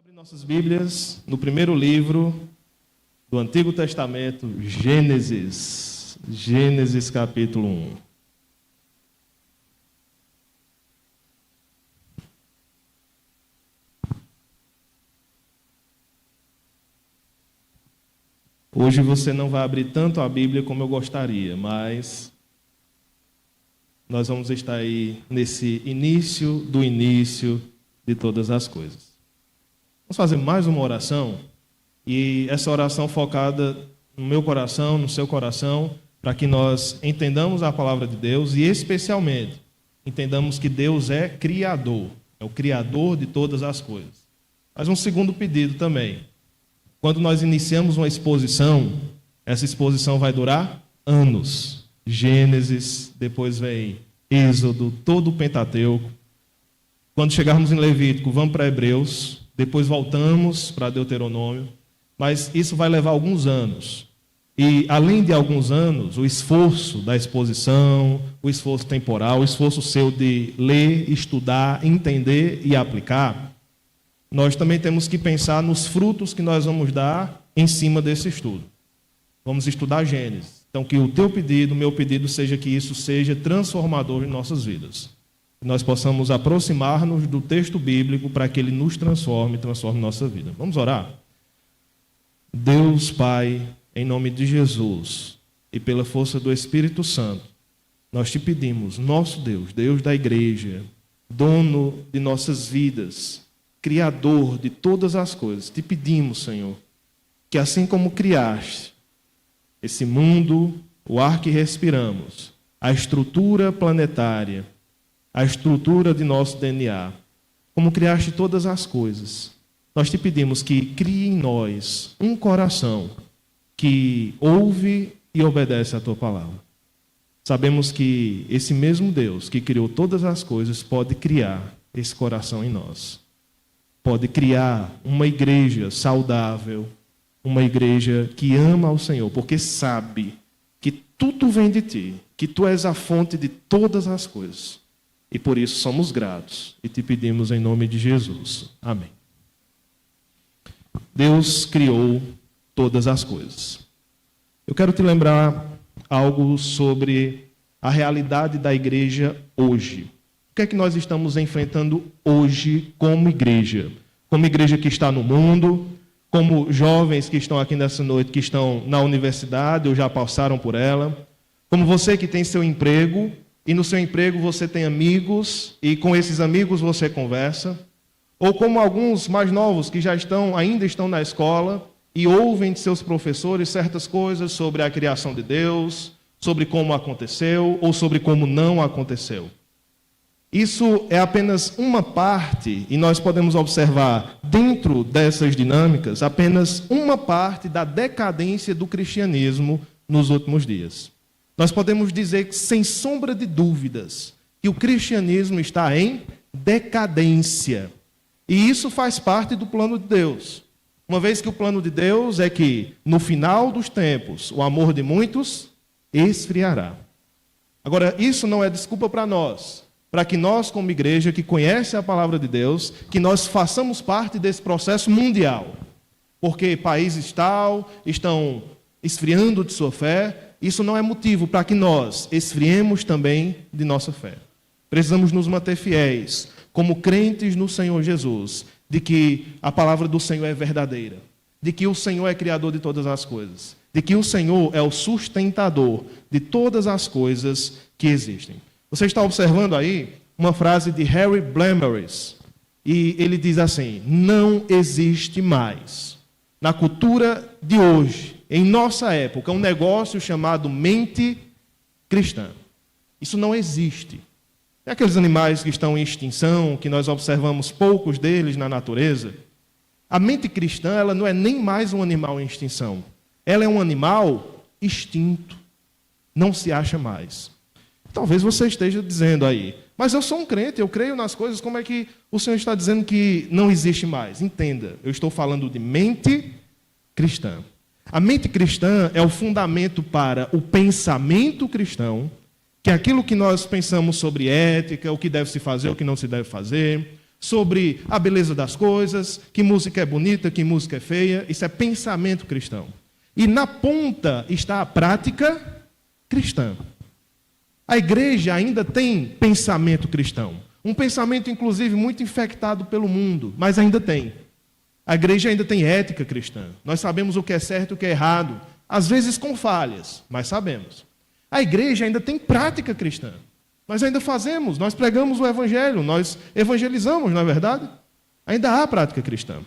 Abrir nossas Bíblias no primeiro livro do Antigo Testamento, Gênesis. Gênesis capítulo 1. Hoje você não vai abrir tanto a Bíblia como eu gostaria, mas nós vamos estar aí nesse início do início de todas as coisas. Vamos fazer mais uma oração, e essa oração focada no meu coração, no seu coração, para que nós entendamos a palavra de Deus e, especialmente, entendamos que Deus é Criador, é o Criador de todas as coisas. Mas um segundo pedido também. Quando nós iniciamos uma exposição, essa exposição vai durar anos. Gênesis, depois vem Êxodo, todo o Pentateuco. Quando chegarmos em Levítico, vamos para Hebreus, depois voltamos para Deuteronômio, mas isso vai levar alguns anos. E, além de alguns anos, o esforço da exposição, o esforço temporal, o esforço seu de ler, estudar, entender e aplicar, nós também temos que pensar nos frutos que nós vamos dar em cima desse estudo. Vamos estudar Gênesis. Então, que o teu pedido, o meu pedido, seja que isso seja transformador em nossas vidas. Que nós possamos aproximar-nos do texto bíblico para que ele nos transforme nossa vida. Vamos orar? Deus Pai, em nome de Jesus e pela força do Espírito Santo, nós te pedimos, nosso Deus, Deus da igreja, dono de nossas vidas, Criador de todas as coisas, te pedimos, Senhor, que assim como criaste esse mundo, o ar que respiramos, a estrutura planetária, a estrutura de nosso DNA, como criaste todas as coisas, nós te pedimos que crie em nós um coração que ouve e obedece a tua palavra. Sabemos que esse mesmo Deus que criou todas as coisas pode criar esse coração em nós. Pode criar uma igreja saudável, uma igreja que ama ao Senhor, porque sabe que tudo vem de ti, que tu és a fonte de todas as coisas. E por isso somos gratos e te pedimos em nome de Jesus. Amém. Deus criou todas as coisas. Eu quero te lembrar algo sobre a realidade da igreja hoje. O que é que nós estamos enfrentando hoje como igreja? Como igreja que está no mundo, como jovens que estão aqui nessa noite, que estão na universidade ou já passaram por ela, como você que tem seu emprego, e no seu emprego você tem amigos, e com esses amigos você conversa, ou como alguns mais novos que ainda estão na escola, e ouvem de seus professores certas coisas sobre a criação de Deus, sobre como aconteceu, ou sobre como não aconteceu. Isso é apenas uma parte, e nós podemos observar dentro dessas dinâmicas, apenas uma parte da decadência do cristianismo nos últimos dias. Nós podemos dizer, sem sombra de dúvidas, que o cristianismo está em decadência. E isso faz parte do plano de Deus. Uma vez que o plano de Deus é que, no final dos tempos, o amor de muitos esfriará. Agora, isso não é desculpa para nós, para que nós, como igreja que conhece a palavra de Deus, que nós façamos parte desse processo mundial. Porque países tal estão esfriando de sua fé. Isso não é motivo para que nós esfriemos também de nossa fé. Precisamos nos manter fiéis, como crentes no Senhor Jesus, de que a palavra do Senhor é verdadeira, de que o Senhor é criador de todas as coisas, de que o Senhor é o sustentador de todas as coisas que existem. Você está observando aí uma frase de Harry Blamires, e ele diz assim: não existe mais, na cultura de hoje, em nossa época, um negócio chamado mente cristã. Isso não existe. É aqueles animais que estão em extinção, que nós observamos poucos deles na natureza. A mente cristã, ela não é nem mais um animal em extinção. Ela é um animal extinto. Não se acha mais. Talvez você esteja dizendo aí, mas eu sou um crente, eu creio nas coisas, como é que o Senhor está dizendo que não existe mais? Entenda, eu estou falando de mente cristã. A mente cristã é o fundamento para o pensamento cristão, que é aquilo que nós pensamos sobre ética, o que deve se fazer, o que não se deve fazer, sobre a beleza das coisas, que música é bonita, que música é feia. Isso é pensamento cristão. E na ponta está a prática cristã. A igreja ainda tem pensamento cristão. Um pensamento, inclusive, muito infectado pelo mundo, mas ainda tem. A igreja ainda tem ética cristã. Nós sabemos o que é certo e o que é errado. Às vezes com falhas, mas sabemos. A igreja ainda tem prática cristã. Nós ainda fazemos, nós pregamos o evangelho, nós evangelizamos, não é verdade? Ainda há prática cristã.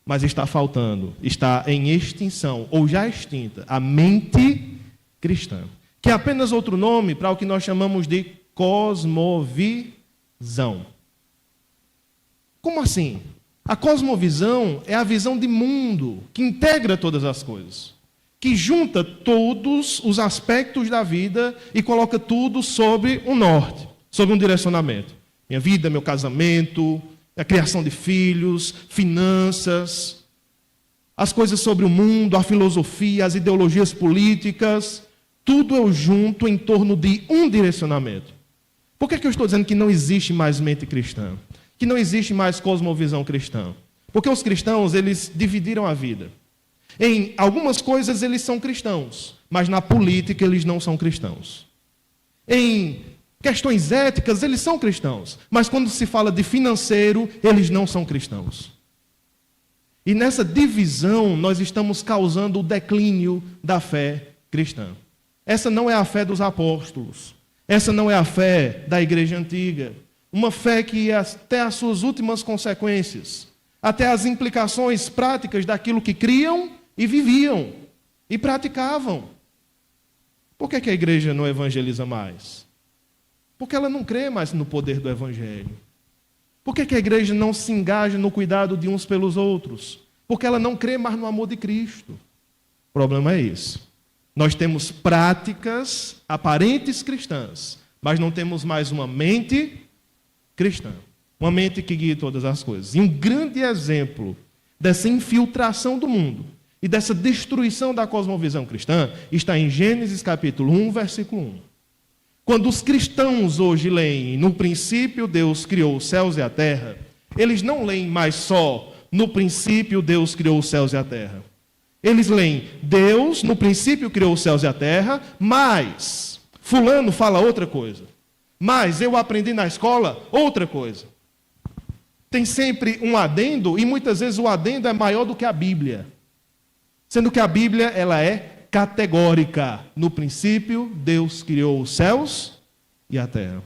Mas está faltando, está em extinção, ou já extinta, a mente cristã. Que é apenas outro nome para o que nós chamamos de cosmovisão. Como assim? A cosmovisão é a visão de mundo que integra todas as coisas, que junta todos os aspectos da vida e coloca tudo sobre um norte, sobre um direcionamento. Minha vida, meu casamento, a criação de filhos, finanças, as coisas sobre o mundo, a filosofia, as ideologias políticas, tudo eu junto em torno de um direcionamento. Por que eu estou dizendo que não existe mais mente cristã? Que não existe mais cosmovisão cristã? Porque os cristãos, eles dividiram a vida. Em algumas coisas eles são cristãos, mas na política eles não são cristãos. Em questões éticas eles são cristãos, mas quando se fala de financeiro, eles não são cristãos. E nessa divisão nós estamos causando o declínio da fé cristã. Essa não é a fé dos apóstolos. Essa não é a fé da igreja antiga. Uma fé que ia até as suas últimas consequências, até as implicações práticas daquilo que criam e viviam e praticavam. Por que a igreja não evangeliza mais? Porque ela não crê mais no poder do evangelho. Por que a igreja não se engaja no cuidado de uns pelos outros? Porque ela não crê mais no amor de Cristo. O problema é esse. Nós temos práticas aparentes cristãs, mas não temos mais uma mente cristã. Uma mente que guia todas as coisas. E um grande exemplo dessa infiltração do mundo e dessa destruição da cosmovisão cristã está em Gênesis capítulo 1, versículo 1. Quando os cristãos hoje leem, no princípio Deus criou os céus e a terra, eles não leem mais só, no princípio Deus criou os céus e a terra. Eles leem, Deus no princípio criou os céus e a terra, mas fulano fala outra coisa. Mas eu aprendi na escola outra coisa. Tem sempre um adendo, e muitas vezes o adendo é maior do que a Bíblia. Sendo que a Bíblia, ela é categórica. No princípio, Deus criou os céus e a terra.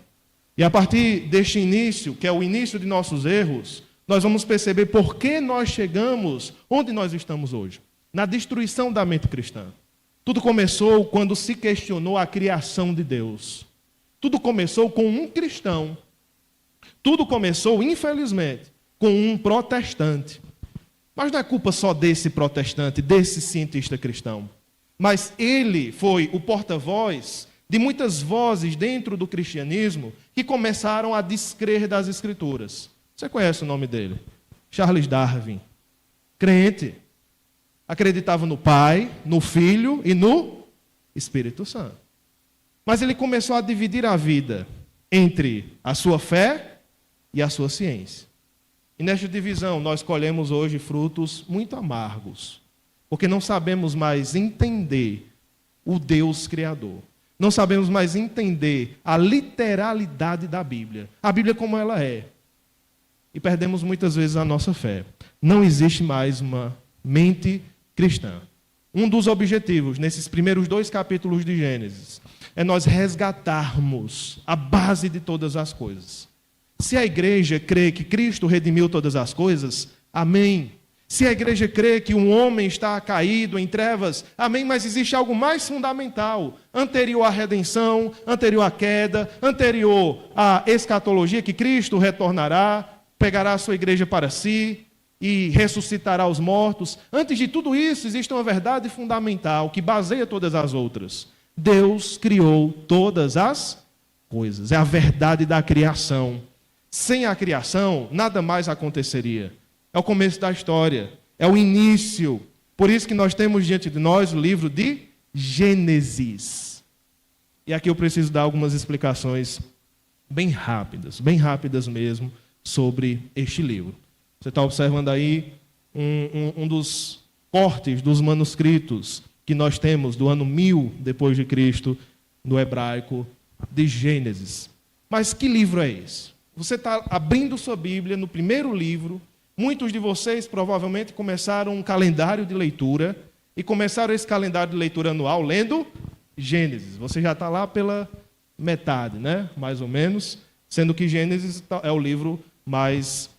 E a partir deste início, que é o início de nossos erros, nós vamos perceber por que nós chegamos onde nós estamos hoje. Na destruição da mente cristã. Tudo começou quando se questionou a criação de Deus. Tudo começou com um cristão. Tudo começou, infelizmente, com um protestante. Mas não é culpa só desse protestante, desse cientista cristão. Mas ele foi o porta-voz de muitas vozes dentro do cristianismo que começaram a descrer das Escrituras. Você conhece o nome dele? Charles Darwin. Crente. Acreditava no Pai, no Filho e no Espírito Santo. Mas ele começou a dividir a vida entre a sua fé e a sua ciência. E nesta divisão nós colhemos hoje frutos muito amargos, porque não sabemos mais entender o Deus Criador. Não sabemos mais entender a literalidade da Bíblia. A Bíblia como ela é. E perdemos muitas vezes a nossa fé. Não existe mais uma mente cristã. Um dos objetivos, nesses primeiros 2 capítulos de Gênesis, é nós resgatarmos a base de todas as coisas. Se a igreja crê que Cristo redimiu todas as coisas, amém. Se a igreja crê que um homem está caído em trevas, amém, mas existe algo mais fundamental, anterior à redenção, anterior à queda, anterior à escatologia, que Cristo retornará, pegará a sua igreja para si, e ressuscitará os mortos. Antes de tudo isso, existe uma verdade fundamental que baseia todas as outras. Deus criou todas as coisas. É a verdade da criação. Sem a criação, nada mais aconteceria. É o começo da história. É o início. Por isso que nós temos diante de nós o livro de Gênesis. E aqui eu preciso dar algumas explicações bem rápidas mesmo, sobre este livro. Você está observando aí um dos cortes dos manuscritos que nós temos do ano 1000 depois de Cristo, no hebraico, de Gênesis. Mas que livro é esse? Você está abrindo sua Bíblia no primeiro livro. Muitos de vocês provavelmente começaram um calendário de leitura e começaram esse calendário de leitura anual lendo Gênesis. Você já está lá pela metade, né? Mais ou menos, sendo que Gênesis é o livro mais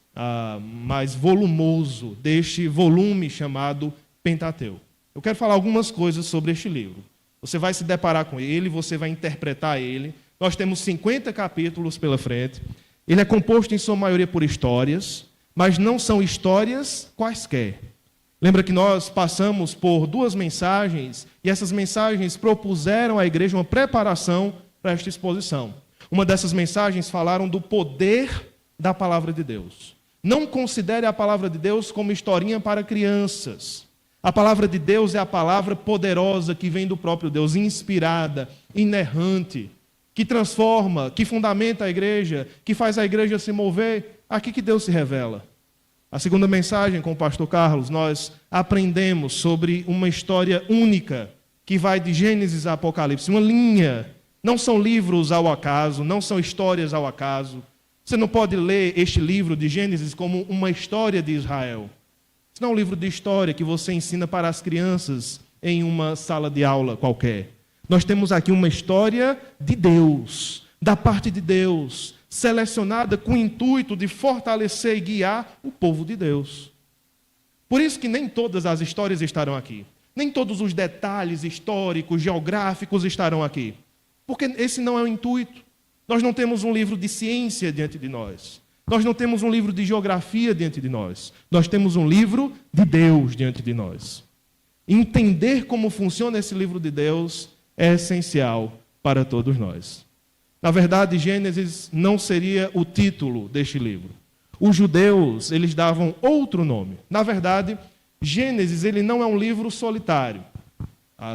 volumoso deste volume chamado Pentateuco. Eu quero falar algumas coisas sobre este livro. Você vai se deparar com ele, você vai interpretar ele. Nós temos 50 capítulos pela frente. Ele é composto em sua maioria por histórias, mas não são histórias quaisquer. Lembra que nós passamos por 2 mensagens e essas mensagens propuseram à igreja uma preparação para esta exposição. Uma dessas mensagens falaram do poder da palavra de Deus. Não considere a palavra de Deus como historinha para crianças. A palavra de Deus é a palavra poderosa que vem do próprio Deus, inspirada, inerrante, que transforma, que fundamenta a igreja, que faz a igreja se mover. Aqui que Deus se revela. A segunda mensagem com o pastor Carlos, nós aprendemos sobre uma história única que vai de Gênesis a Apocalipse, uma linha. Não são livros ao acaso, não são histórias ao acaso. Você não pode ler este livro de Gênesis como uma história de Israel. Isso não é um livro de história que você ensina para as crianças em uma sala de aula qualquer. Nós temos aqui uma história de Deus, da parte de Deus, selecionada com o intuito de fortalecer e guiar o povo de Deus. Por isso que nem todas as histórias estarão aqui. Nem todos os detalhes históricos, geográficos estarão aqui. Porque esse não é o intuito. Nós não temos um livro de ciência diante de nós. Nós não temos um livro de geografia diante de nós. Nós temos um livro de Deus diante de nós. Entender como funciona esse livro de Deus é essencial para todos nós. Na verdade, Gênesis não seria o título deste livro. Os judeus, eles davam outro nome. Na verdade, Gênesis ele não é um livro solitário.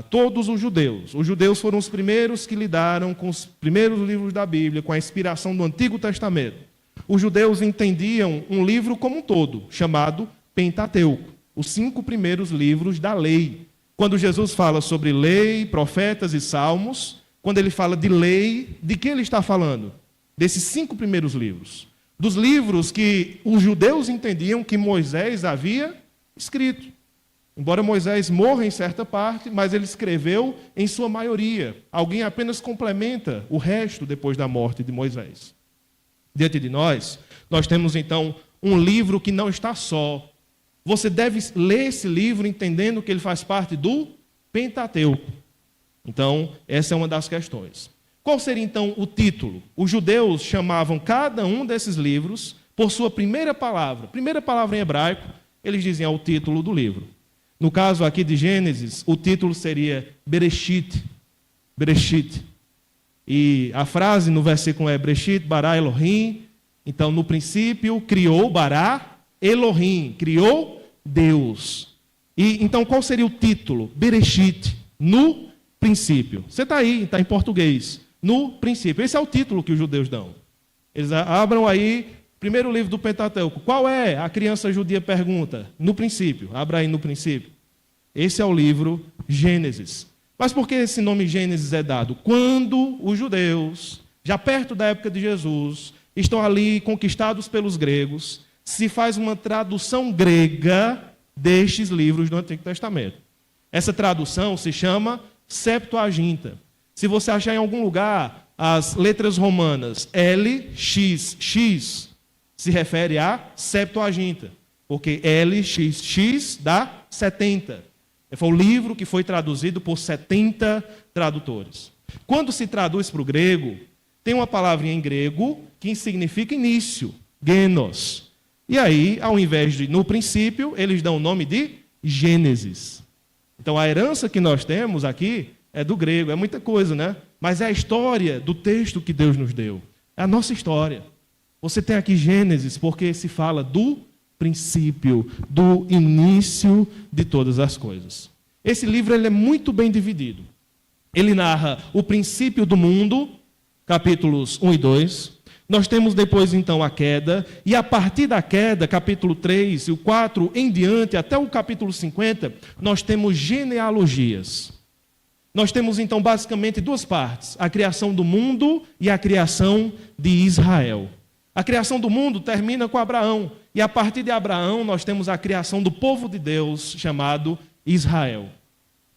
Todos os judeus foram os primeiros que lidaram com os primeiros livros da Bíblia, com a inspiração do Antigo Testamento. Os judeus entendiam um livro como um todo, chamado Pentateuco, os 5 primeiros livros da lei. Quando Jesus fala sobre lei, profetas e salmos, quando ele fala de lei, de que ele está falando? Desses 5 primeiros livros. Dos livros que os judeus entendiam que Moisés havia escrito. Embora Moisés morra em certa parte, mas ele escreveu em sua maioria. Alguém apenas complementa o resto depois da morte de Moisés. Diante de nós temos então um livro que não está só. Você deve ler esse livro entendendo que ele faz parte do Pentateuco. Então, essa é uma das questões. Qual seria então o título? Os judeus chamavam cada um desses livros por sua primeira palavra em hebraico, eles diziam o título do livro. No caso aqui de Gênesis, o título seria Bereshit. Bereshit. E a frase no versículo é Bereshit bara Elohim. Então, no princípio, criou bara Elohim. Criou Deus. E então, qual seria o título? Bereshit. No princípio. Você está aí, está em português. No princípio. Esse é o título que os judeus dão. Eles abram aí, primeiro livro do Pentateuco. Qual é? A criança judia pergunta. No princípio. Abra aí no princípio. Esse é o livro Gênesis. Mas por que esse nome Gênesis é dado? Quando os judeus, já perto da época de Jesus, estão ali conquistados pelos gregos, se faz uma tradução grega destes livros do Antigo Testamento. Essa tradução se chama Septuaginta. Se você achar em algum lugar as letras romanas LXX, se refere a Septuaginta, porque LXX dá 70. Foi o livro que foi traduzido por 70 tradutores. Quando se traduz para o grego, tem uma palavrinha em grego que significa início, genos. E aí, ao invés de no princípio, eles dão o nome de Gênesis. Então, a herança que nós temos aqui é do grego, é muita coisa, né? Mas é a história do texto que Deus nos deu. É a nossa história. Você tem aqui Gênesis porque se fala do princípio, do início de todas as coisas. Esse livro ele é muito bem dividido. Ele narra o princípio do mundo, capítulos 1 e 2, Nós temos depois, então, a queda, e a partir da queda, capítulo 3 e o 4 em diante, até o capítulo 50, nós temos genealogias. Nós temos, então, basicamente duas partes, a criação do mundo e a criação de Israel. A criação do mundo termina com Abraão, e a partir de Abraão nós temos a criação do povo de Deus, chamado Israel.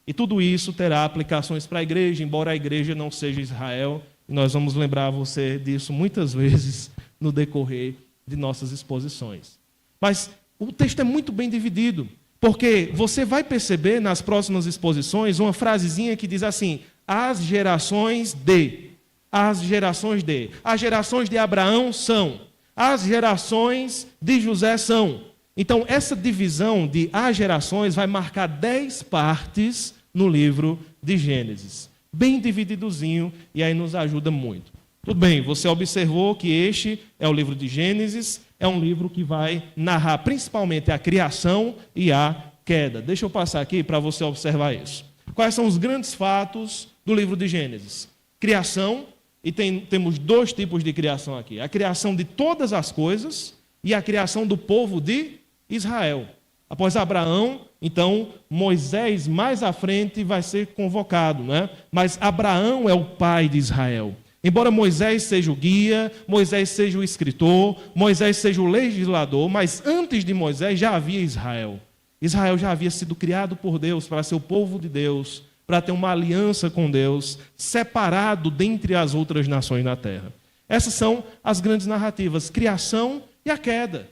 E tudo isso terá aplicações para a igreja, embora a igreja não seja Israel. Nós vamos lembrar você disso muitas vezes no decorrer de nossas exposições. Mas o texto é muito bem dividido, porque você vai perceber nas próximas exposições uma frasezinha que diz assim: as gerações de. As gerações de. As gerações de Abraão são. As gerações de José são. Então, essa divisão de as gerações vai marcar 10 partes no livro de Gênesis. Bem divididozinho, e aí nos ajuda muito. Tudo bem, você observou que este é o livro de Gênesis, é um livro que vai narrar principalmente a criação e a queda. Deixa eu passar aqui para você observar isso. Quais são os grandes fatos do livro de Gênesis? Criação, e temos dois tipos de criação aqui. A criação de todas as coisas e a criação do povo de Israel. Após Abraão, então, Moisés mais à frente vai ser convocado, né? Mas Abraão é o pai de Israel. Embora Moisés seja o guia, Moisés seja o escritor, Moisés seja o legislador, mas antes de Moisés já havia Israel. Israel já havia sido criado por Deus para ser o povo de Deus, para ter uma aliança com Deus, separado dentre as outras nações na terra. Essas são as grandes narrativas, criação e a queda.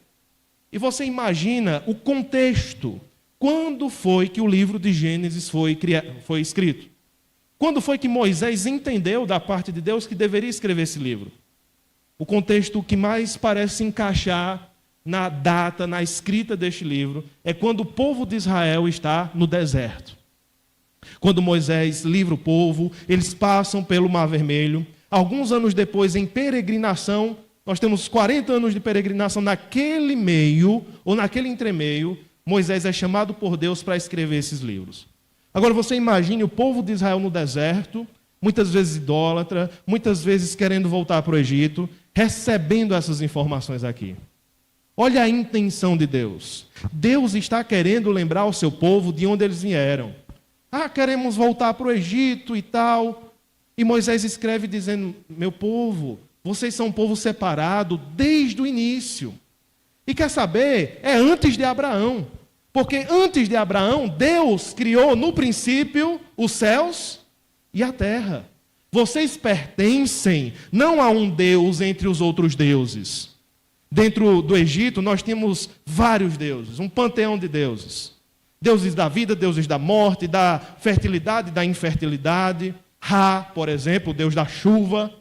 E você imagina o contexto. Quando foi que o livro de Gênesis foi escrito? Quando foi que Moisés entendeu da parte de Deus que deveria escrever esse livro? O contexto que mais parece encaixar na data, na escrita deste livro, é quando o povo de Israel está no deserto. Quando Moisés livra o povo, eles passam pelo Mar Vermelho. Alguns anos depois, em peregrinação, nós temos 40 anos de peregrinação. Naquele meio, ou naquele entremeio, Moisés é chamado por Deus para escrever esses livros. Agora você imagine o povo de Israel no deserto, muitas vezes idólatra, muitas vezes querendo voltar para o Egito, recebendo essas informações aqui. Olha a intenção de Deus. Deus está querendo lembrar ao seu povo de onde eles vieram. Queremos voltar para o Egito e tal. E Moisés escreve dizendo: meu povo, vocês são um povo separado desde o início. E quer saber? É antes de Abraão. Porque antes de Abraão, Deus criou no princípio os céus e a terra. Vocês pertencem não a um Deus entre os outros deuses. Dentro do Egito, nós tínhamos vários deuses, um panteão de deuses. Deuses da vida, deuses da morte, da fertilidade e da infertilidade. Ra, por exemplo, o deus da chuva.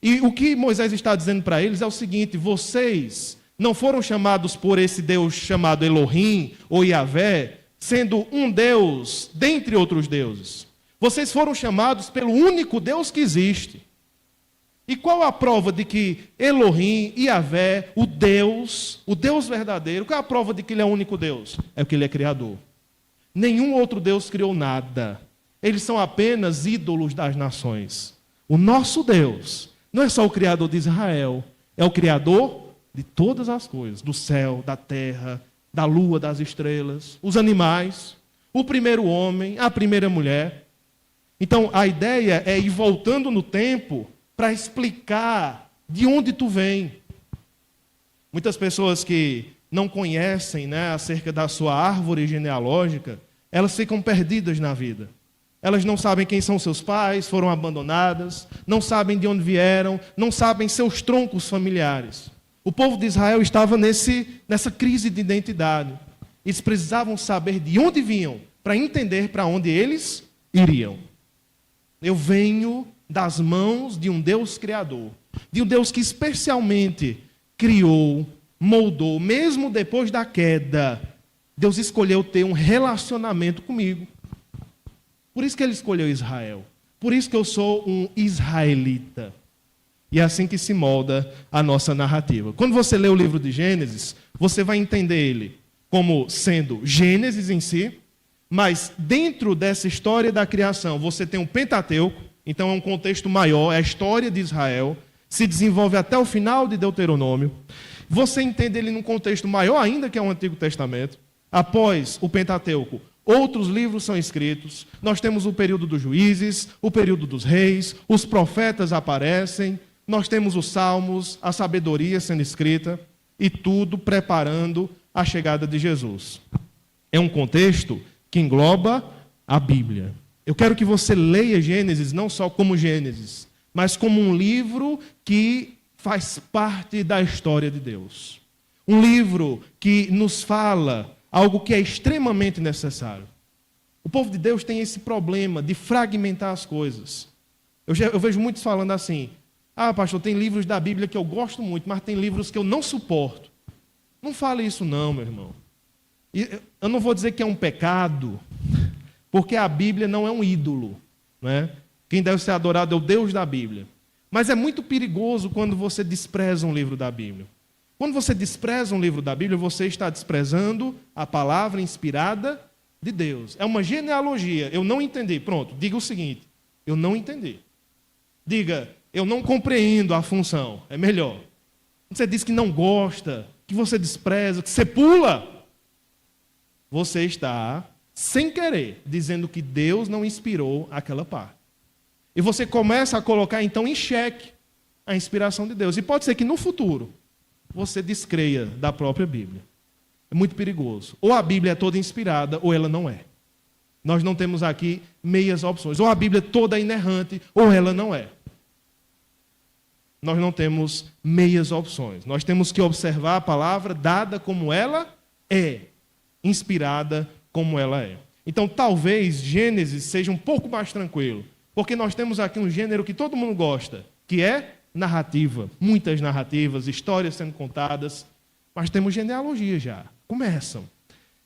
E o que Moisés está dizendo para eles é o seguinte: vocês não foram chamados por esse Deus chamado Elohim ou Yahvé, sendo um Deus dentre outros deuses. Vocês foram chamados pelo único Deus que existe. E qual a prova de que Elohim, Yahvé, o Deus verdadeiro, qual é a prova de que ele é o único Deus? É que ele é criador. Nenhum outro Deus criou nada. Eles são apenas ídolos das nações. O nosso Deus não é só o Criador de Israel, é o Criador de todas as coisas, do céu, da terra, da lua, das estrelas, os animais, o primeiro homem, a primeira mulher. Então, a ideia é ir voltando no tempo para explicar de onde tu vem. Muitas pessoas que não conhecem, acerca da sua árvore genealógica, elas ficam perdidas na vida. Elas não sabem quem são seus pais, foram abandonadas, não sabem de onde vieram, não sabem seus troncos familiares. O povo de Israel estava nessa crise de identidade. Eles precisavam saber de onde vinham para entender para onde eles iriam. Eu venho das mãos de um Deus criador, de um Deus que especialmente criou, moldou, mesmo depois da queda. Deus escolheu ter um relacionamento comigo. Por isso que ele escolheu Israel. Por isso que eu sou um israelita. E é assim que se molda a nossa narrativa. Quando você lê o livro de Gênesis, você vai entender ele como sendo Gênesis em si, mas dentro dessa história da criação, você tem um Pentateuco, então é um contexto maior, é a história de Israel, se desenvolve até o final de Deuteronômio. Você entende ele num contexto maior ainda, que é o Antigo Testamento. Após o Pentateuco, outros livros são escritos. Nós temos o período dos juízes, o período dos reis, os profetas aparecem, nós temos os salmos, a sabedoria sendo escrita, e tudo preparando a chegada de Jesus. É um contexto que engloba a Bíblia. Eu quero que você leia Gênesis não só como Gênesis, mas como um livro que faz parte da história de Deus. Um livro que nos fala algo que é extremamente necessário. O povo de Deus tem esse problema de fragmentar as coisas. Eu vejo muitos falando assim: ah, pastor, tem livros da Bíblia que eu gosto muito, mas tem livros que eu não suporto. Não fale isso não, meu irmão. Eu não vou dizer que é um pecado, porque a Bíblia não é um ídolo, né? Quem deve ser adorado é o Deus da Bíblia. Mas é muito perigoso quando você despreza um livro da Bíblia. Quando você despreza um livro da Bíblia, você está desprezando a palavra inspirada de Deus. É uma genealogia. Eu não entendi. Pronto, diga o seguinte: eu não entendi. Diga, eu não compreendo a função. É melhor. Você diz que não gosta, que você despreza, que você pula. Você está, sem querer, dizendo que Deus não inspirou aquela parte. E você começa a colocar, então, em xeque a inspiração de Deus. E pode ser que, no futuro, você descreia da própria Bíblia. É muito perigoso. Ou a Bíblia é toda inspirada, ou ela não é. Nós não temos aqui meias opções. Ou a Bíblia é toda inerrante, ou ela não é. Nós não temos meias opções. Nós temos que observar a palavra dada como ela é, inspirada como ela é. Então, talvez Gênesis seja um pouco mais tranquilo, porque nós temos aqui um gênero que todo mundo gosta, que é narrativa. Muitas narrativas, histórias sendo contadas, mas temos genealogia já. Começam.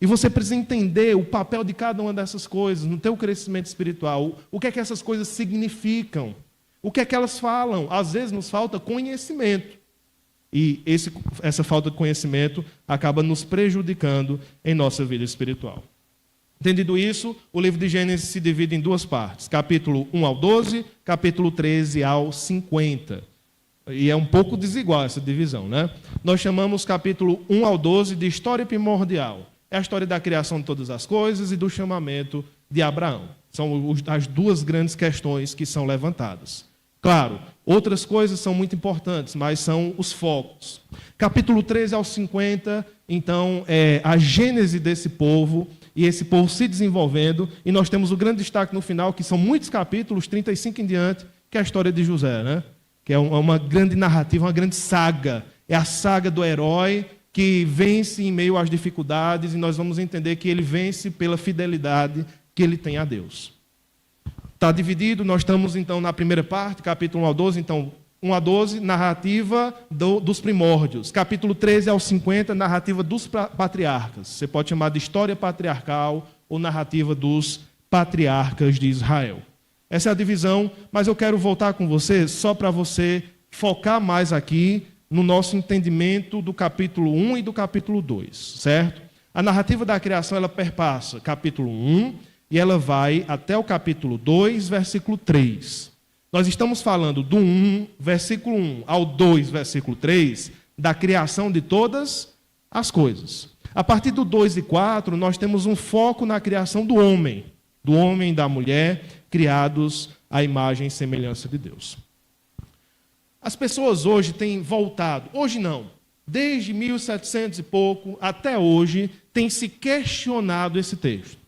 E você precisa entender o papel de cada uma dessas coisas no teu crescimento espiritual. O que é que essas coisas significam? O que é que elas falam? Às vezes nos falta conhecimento. E essa falta de conhecimento acaba nos prejudicando em nossa vida espiritual. Entendido isso, o livro de Gênesis se divide em duas partes. Capítulo 1 ao 12, capítulo 13 ao 50. E é um pouco desigual essa divisão, né? Nós chamamos capítulo 1 ao 12 de história primordial. É a história da criação de todas as coisas e do chamamento de Abraão. São as duas grandes questões que são levantadas. Claro, outras coisas são muito importantes, mas são os focos. Capítulo 13 ao 50, então, é a gênese desse povo, e esse povo se desenvolvendo, e nós temos o grande destaque no final, que são muitos capítulos, 35 em diante, que é a história de José, né? Que é uma grande narrativa, uma grande saga. É a saga do herói que vence em meio às dificuldades, e nós vamos entender que ele vence pela fidelidade que ele tem a Deus. Está dividido, nós estamos então na primeira parte, capítulo 1 ao 12, então 1 a 12, narrativa dos primórdios. Capítulo 13 ao 50, narrativa dos patriarcas. Você pode chamar de história patriarcal ou narrativa dos patriarcas de Israel. Essa é a divisão, mas eu quero voltar com você só para você focar mais aqui no nosso entendimento do capítulo 1 e do capítulo 2, certo? A narrativa da criação, ela perpassa capítulo 1 e ela vai até o capítulo 2, versículo 3. Nós estamos falando do 1, versículo 1 ao 2, versículo 3, da criação de todas as coisas. A partir do 2 e 4, nós temos um foco na criação do homem e da mulher, criados à imagem e semelhança de Deus. As pessoas hoje têm voltado, hoje não, desde 1700 e pouco até hoje, têm se questionado esse texto.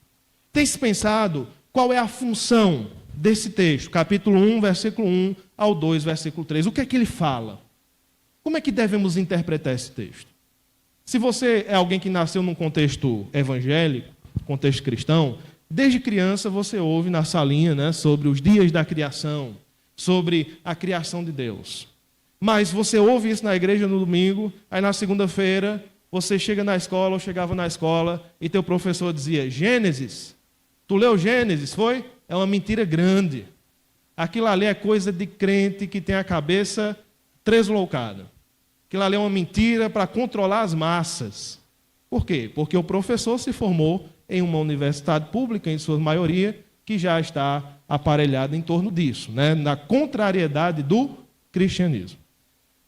Tem se pensado qual é a função desse texto, capítulo 1, versículo 1 ao 2, versículo 3. O que é que ele fala? Como é que devemos interpretar esse texto? Se você é alguém que nasceu num contexto evangélico, contexto cristão, desde criança você ouve na salinha, né, sobre os dias da criação, sobre a criação de Deus. Mas você ouve isso na igreja no domingo, aí na segunda-feira você chega na escola ou chegava na escola e teu professor dizia: Gênesis, tu leu Gênesis, foi? É uma mentira grande. Aquilo ali é coisa de crente que tem a cabeça tresloucada. Aquilo ali é uma mentira para controlar as massas. Por quê? Porque o professor se formou em uma universidade pública, em sua maioria, que já está aparelhada em torno disso, né? Na contrariedade do cristianismo.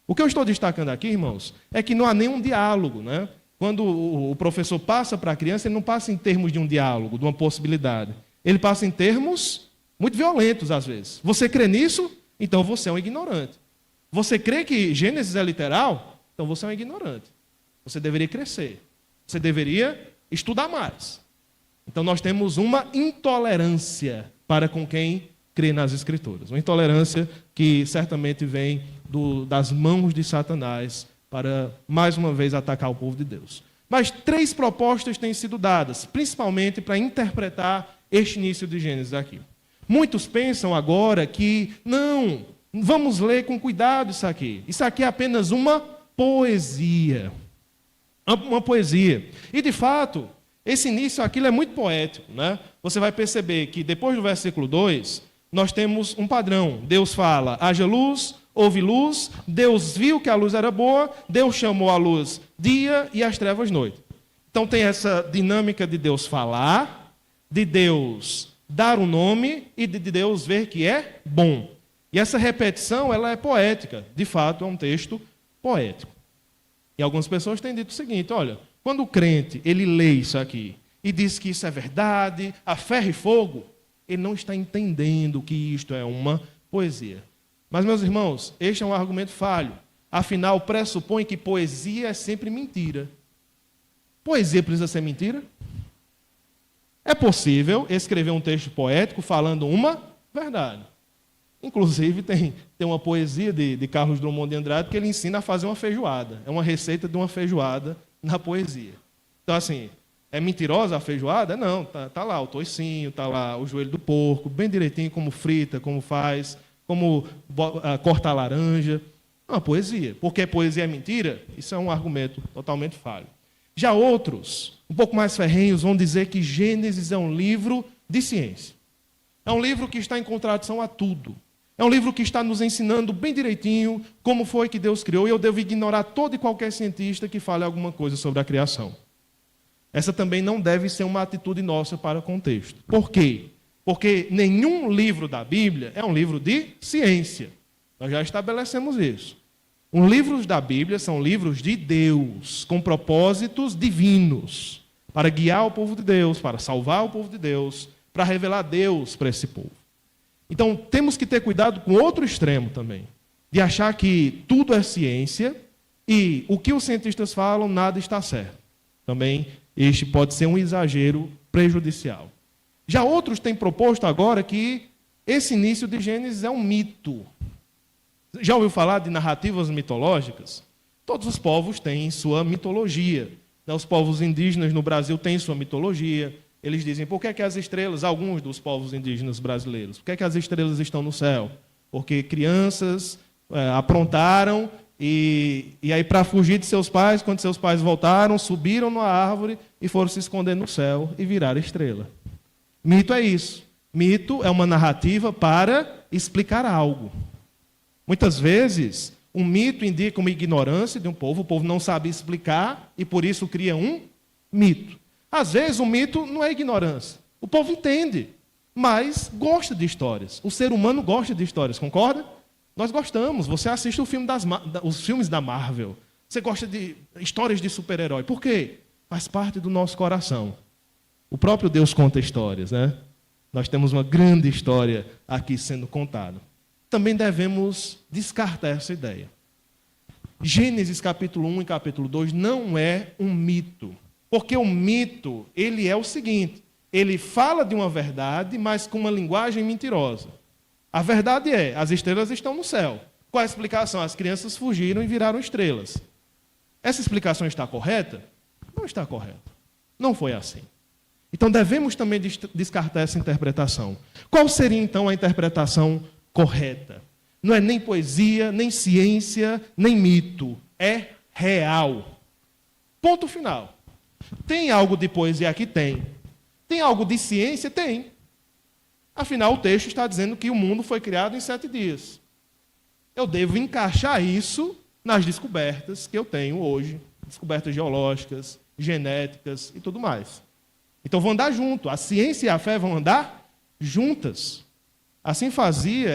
O que eu estou destacando aqui, irmãos, é que não há nenhum diálogo, né? Quando o professor passa para a criança, ele não passa em termos de um diálogo, de uma possibilidade. Ele passa em termos muito violentos, às vezes. Você crê nisso? Então você é um ignorante. Você crê que Gênesis é literal? Então você é um ignorante. Você deveria crescer. Você deveria estudar mais. Então nós temos uma intolerância para com quem crê nas Escrituras. Uma intolerância que certamente vem das mãos de Satanás para, mais uma vez, atacar o povo de Deus. Mas 3 propostas têm sido dadas, principalmente para interpretar este início de Gênesis aqui. Muitos pensam agora que, não, vamos ler com cuidado isso aqui. Isso aqui é apenas uma poesia. Uma poesia. E, de fato, esse início aqui é muito poético, né? Você vai perceber que, depois do versículo 2, nós temos um padrão. Deus fala, haja luz, houve luz, Deus viu que a luz era boa, Deus chamou a luz dia e as trevas noite. Então tem essa dinâmica de Deus falar, de Deus dar um nome e de Deus ver que é bom. E essa repetição, ela é poética. De fato, é um texto poético. E algumas pessoas têm dito o seguinte, olha, quando o crente, ele lê isso aqui e diz que isso é verdade, a ferro e fogo, ele não está entendendo que isto é uma poesia. Mas, meus irmãos, este é um argumento falho. Afinal, pressupõe que poesia é sempre mentira. Poesia precisa ser mentira? É possível escrever um texto poético falando uma verdade. Inclusive, tem uma poesia de Carlos Drummond de Andrade que ele ensina a fazer uma feijoada. É uma receita de uma feijoada na poesia. Então, assim, é mentirosa a feijoada? Não, tá lá o toicinho, tá lá o joelho do porco, bem direitinho, como frita, como faz, como corta a laranja. É uma poesia. Porque poesia é mentira? Isso é um argumento totalmente falho. Já outros, um pouco mais ferrenhos, vão dizer que Gênesis é um livro de ciência. É um livro que está em contradição a tudo. É um livro que está nos ensinando bem direitinho como foi que Deus criou, e eu devo ignorar todo e qualquer cientista que fale alguma coisa sobre a criação. Essa também não deve ser uma atitude nossa para o contexto. Por quê? Porque nenhum livro da Bíblia é um livro de ciência. Nós já estabelecemos isso. Os livros da Bíblia são livros de Deus, com propósitos divinos, para guiar o povo de Deus, para salvar o povo de Deus, para revelar Deus para esse povo. Então, temos que ter cuidado com outro extremo também, de achar que tudo é ciência e o que os cientistas falam, nada está certo. Também, este pode ser um exagero prejudicial. Já outros têm proposto agora que esse início de Gênesis é um mito. Já ouviu falar de narrativas mitológicas? Todos os povos têm sua mitologia. Os povos indígenas no Brasil têm sua mitologia. Eles dizem, por que é que as estrelas, alguns dos povos indígenas brasileiros, por que é que as estrelas estão no céu? Porque crianças aprontaram e aí, para fugir de seus pais, quando seus pais voltaram, subiram numa árvore e foram se esconder no céu e viraram estrela. Mito é isso. Mito é uma narrativa para explicar algo. Muitas vezes, um mito indica uma ignorância de um povo, o povo não sabe explicar e por isso cria um mito. Às vezes, o mito não é ignorância. O povo entende, mas gosta de histórias. O ser humano gosta de histórias, concorda? Nós gostamos. Você assiste os filmes da Marvel. Você gosta de histórias de super-herói. Por quê? Faz parte do nosso coração. O próprio Deus conta histórias, né? Nós temos uma grande história aqui sendo contada. Também devemos descartar essa ideia. Gênesis capítulo 1 e capítulo 2 não é um mito. Porque o mito, ele é o seguinte, ele fala de uma verdade, mas com uma linguagem mentirosa. A verdade é, as estrelas estão no céu. Qual é a explicação? As crianças fugiram e viraram estrelas. Essa explicação está correta? Não está correta. Não foi assim. Então devemos também descartar essa interpretação. Qual seria então a interpretação correta? Não é nem poesia, nem ciência, nem mito. É real. Ponto final. Tem algo de poesia aqui? Tem. Tem algo de ciência? Tem. Afinal, o texto está dizendo que o mundo foi criado em 7 dias. Eu devo encaixar isso nas descobertas que eu tenho hoje. Descobertas geológicas, genéticas e tudo mais. Então, vão andar junto. A ciência e a fé vão andar juntas. Assim fazia,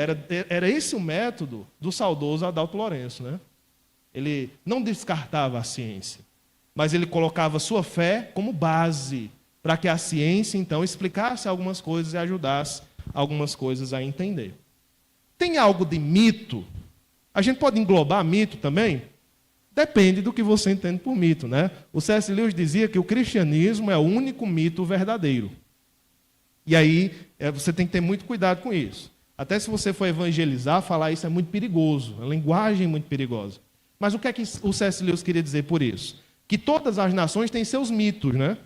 era esse o método do saudoso Adalto Lourenço, né? Ele não descartava a ciência, mas ele colocava sua fé como base para que a ciência, então, explicasse algumas coisas e ajudasse algumas coisas a entender. Tem algo de mito? A gente pode englobar mito também? Depende do que você entende por mito, né? O C.S. Lewis dizia que o cristianismo é o único mito verdadeiro. E aí, você tem que ter muito cuidado com isso. Até se você for evangelizar, falar isso é muito perigoso. É uma linguagem muito perigosa. Mas o que é que o C.S. Lewis queria dizer por isso? Que todas as nações têm seus mitos, né?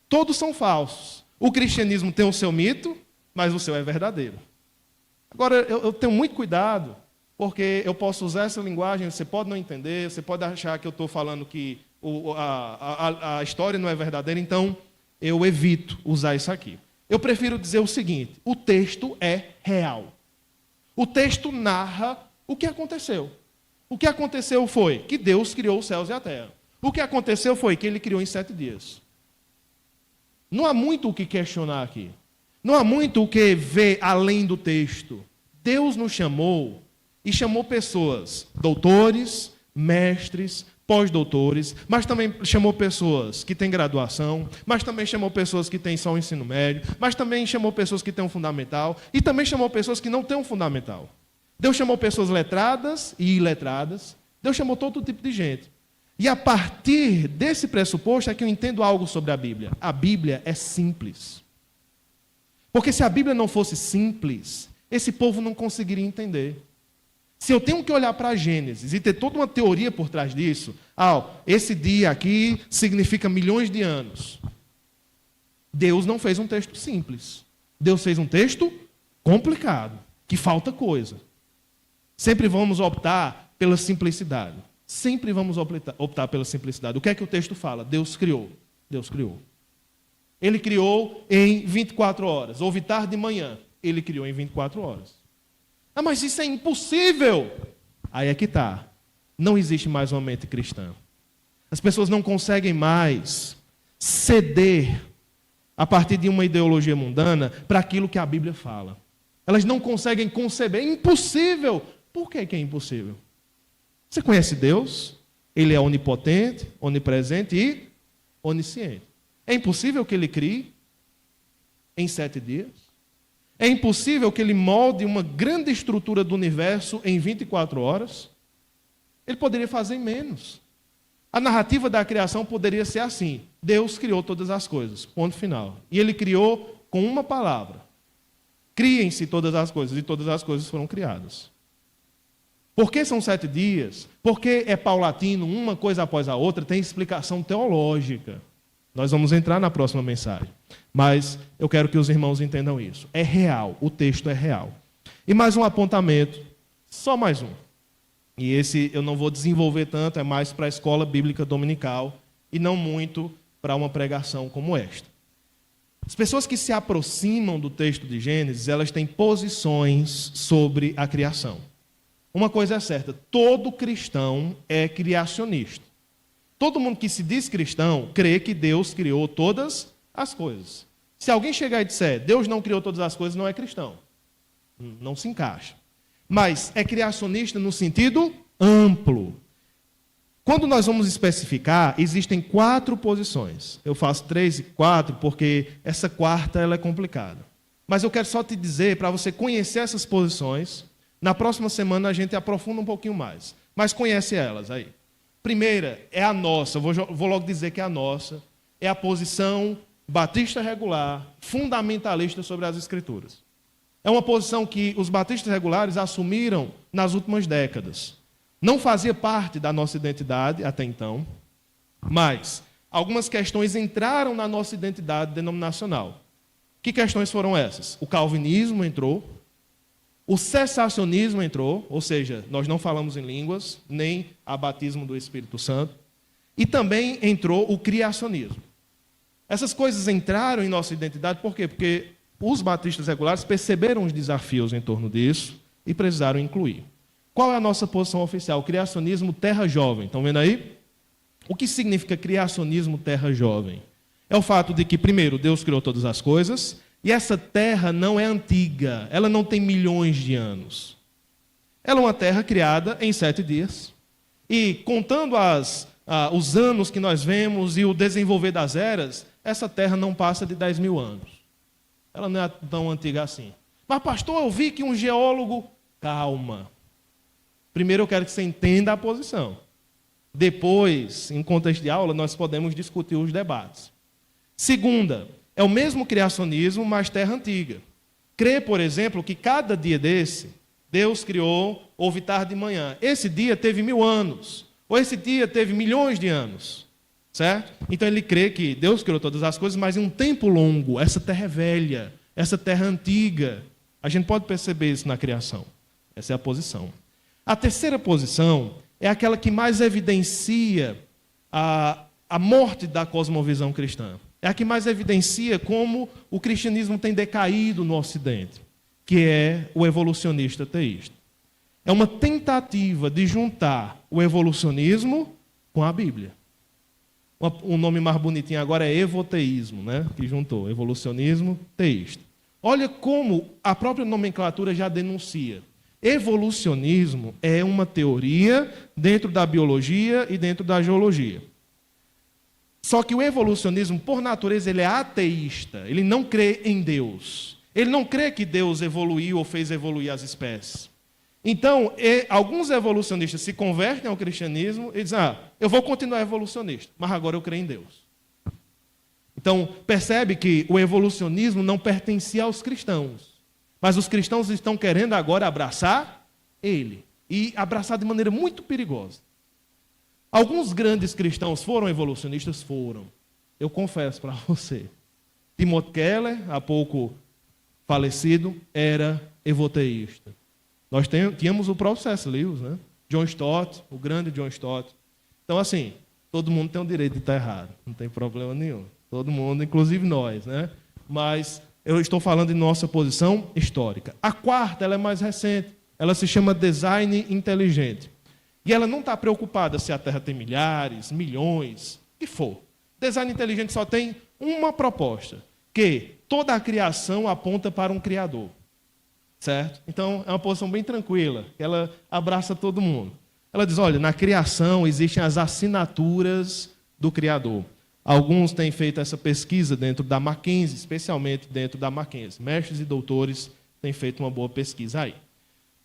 Todos são falsos. O cristianismo tem o seu mito, mas o seu é verdadeiro. Agora, eu tenho muito cuidado, porque eu posso usar essa linguagem, você pode não entender, você pode achar que eu estou falando que a história não é verdadeira, então eu evito usar isso aqui. Eu prefiro dizer o seguinte: o texto é real. O texto narra o que aconteceu. O que aconteceu foi que Deus criou os céus e a terra. O que aconteceu foi que ele criou em 7 dias. Não há muito o que questionar aqui. Não há muito o que ver além do texto. Deus nos chamou e chamou pessoas, doutores, mestres, pós-doutores, mas também chamou pessoas que têm graduação, mas também chamou pessoas que têm só o ensino médio, mas também chamou pessoas que têm um fundamental, e também chamou pessoas que não têm um fundamental. Deus chamou pessoas letradas e iletradas, Deus chamou todo tipo de gente. E a partir desse pressuposto é que eu entendo algo sobre a Bíblia. A Bíblia é simples. Porque se a Bíblia não fosse simples, esse povo não conseguiria entender. Se eu tenho que olhar para a Gênesis e ter toda uma teoria por trás disso, esse dia aqui significa milhões de anos. Deus não fez um texto simples. Deus fez um texto complicado, que falta coisa. Sempre vamos optar pela simplicidade. Sempre vamos optar pela simplicidade. O que é que o texto fala? Deus criou. Deus criou. Ele criou em 24 horas. Houve tarde de manhã. Ele criou em 24 horas. Mas isso é impossível. Aí é que está. Não existe mais uma mente cristã. As pessoas não conseguem mais ceder a partir de uma ideologia mundana para aquilo que a Bíblia fala. Elas não conseguem conceber. É impossível. Por que é impossível? Você conhece Deus? Ele é onipotente, onipresente e onisciente. É impossível que ele crie em 7 dias? É impossível que ele molde uma grande estrutura do universo em 24 horas? Ele poderia fazer em menos. A narrativa da criação poderia ser assim: Deus criou todas as coisas, ponto final. E ele criou com uma palavra: criem-se todas as coisas, e todas as coisas foram criadas. Por que são 7 dias? Porque é paulatino, uma coisa após a outra, tem explicação teológica. Nós vamos entrar na próxima mensagem. Mas eu quero que os irmãos entendam isso. É real, o texto é real. E mais um apontamento, só mais um. E esse eu não vou desenvolver tanto, é mais para a escola bíblica dominical e não muito para uma pregação como esta. As pessoas que se aproximam do texto de Gênesis, elas têm posições sobre a criação. Uma coisa é certa, todo cristão é criacionista. Todo mundo que se diz cristão crê que Deus criou todas as coisas. Se alguém chegar e disser, Deus não criou todas as coisas, não é cristão. Não se encaixa. Mas é criacionista no sentido amplo. Quando nós vamos especificar, existem 4 posições. Eu faço 3 e 4 porque essa quarta ela é complicada. Mas eu quero só te dizer, para você conhecer essas posições, na próxima semana a gente aprofunda um pouquinho mais. Mas conhece elas aí. Primeira é a nossa, vou logo dizer que é a nossa, é a posição batista regular, fundamentalista sobre as Escrituras. É uma posição que os batistas regulares assumiram nas últimas décadas. Não fazia parte da nossa identidade até então, mas algumas questões entraram na nossa identidade denominacional. Que questões foram essas? O calvinismo entrou, o cessacionismo entrou, ou seja, nós não falamos em línguas, nem a batismo do Espírito Santo, e também entrou o criacionismo. Essas coisas entraram em nossa identidade, por quê? Porque os batistas regulares perceberam os desafios em torno disso e precisaram incluir. Qual é a nossa posição oficial? Criacionismo terra jovem. Estão vendo aí? O que significa criacionismo terra jovem? É o fato de que, primeiro, Deus criou todas as coisas, e essa terra não é antiga, ela não tem milhões de anos. Ela é uma terra criada em 7 dias. E contando os anos que nós vemos e o desenvolver das eras, essa terra não passa de 10 mil anos. Ela não é tão antiga assim. Mas, pastor, eu vi que um geólogo... Calma. Primeiro eu quero que você entenda a posição. Depois, em contexto de aula, nós podemos discutir os debates. Segunda, é o mesmo criacionismo, mas terra antiga. Crê, por exemplo, que cada dia desse, Deus criou, houve tarde e manhã. Esse dia teve 1000 anos. Ou esse dia teve milhões de anos. Certo? Então ele crê que Deus criou todas as coisas, mas em um tempo longo. Essa terra é velha, essa terra antiga. A gente pode perceber isso na criação. Essa é a posição. A terceira posição é aquela que mais evidencia a morte da cosmovisão cristã. É a que mais evidencia como o cristianismo tem decaído no Ocidente, que é o evolucionista teísta. É uma tentativa de juntar o evolucionismo com a Bíblia. O nome mais bonitinho agora é evoteísmo, né? Que juntou evolucionismo, teísta. Olha como a própria nomenclatura já denuncia. Evolucionismo é uma teoria dentro da biologia e dentro da geologia. Só que o evolucionismo, por natureza, ele é ateísta. Ele não crê em Deus. Ele não crê que Deus evoluiu ou fez evoluir as espécies. Então, alguns evolucionistas se convertem ao cristianismo e dizem, eu vou continuar evolucionista, mas agora eu creio em Deus. Então, percebe que o evolucionismo não pertencia aos cristãos. Mas os cristãos estão querendo agora abraçar ele. E abraçar de maneira muito perigosa. Alguns grandes cristãos foram evolucionistas? Foram. Eu confesso para você. Timothy Keller, há pouco falecido, era evoteísta. Nós tínhamos o próprio C.S. Lewis, né? John Stott, o grande John Stott. Então, assim, todo mundo tem o direito de estar errado. Não tem problema nenhum. Todo mundo, inclusive nós, né? Mas eu estou falando de nossa posição histórica. A quarta, ela é mais recente. Ela se chama design inteligente. E ela não está preocupada se a Terra tem milhares, milhões, o que for. Design inteligente só tem uma proposta, que toda a criação aponta para um Criador. Certo? Então, é uma posição bem tranquila, que ela abraça todo mundo. Ela diz, olha, na criação existem as assinaturas do Criador. Alguns têm feito essa pesquisa dentro da Mackenzie, especialmente dentro da Mackenzie. Mestres e doutores têm feito uma boa pesquisa aí.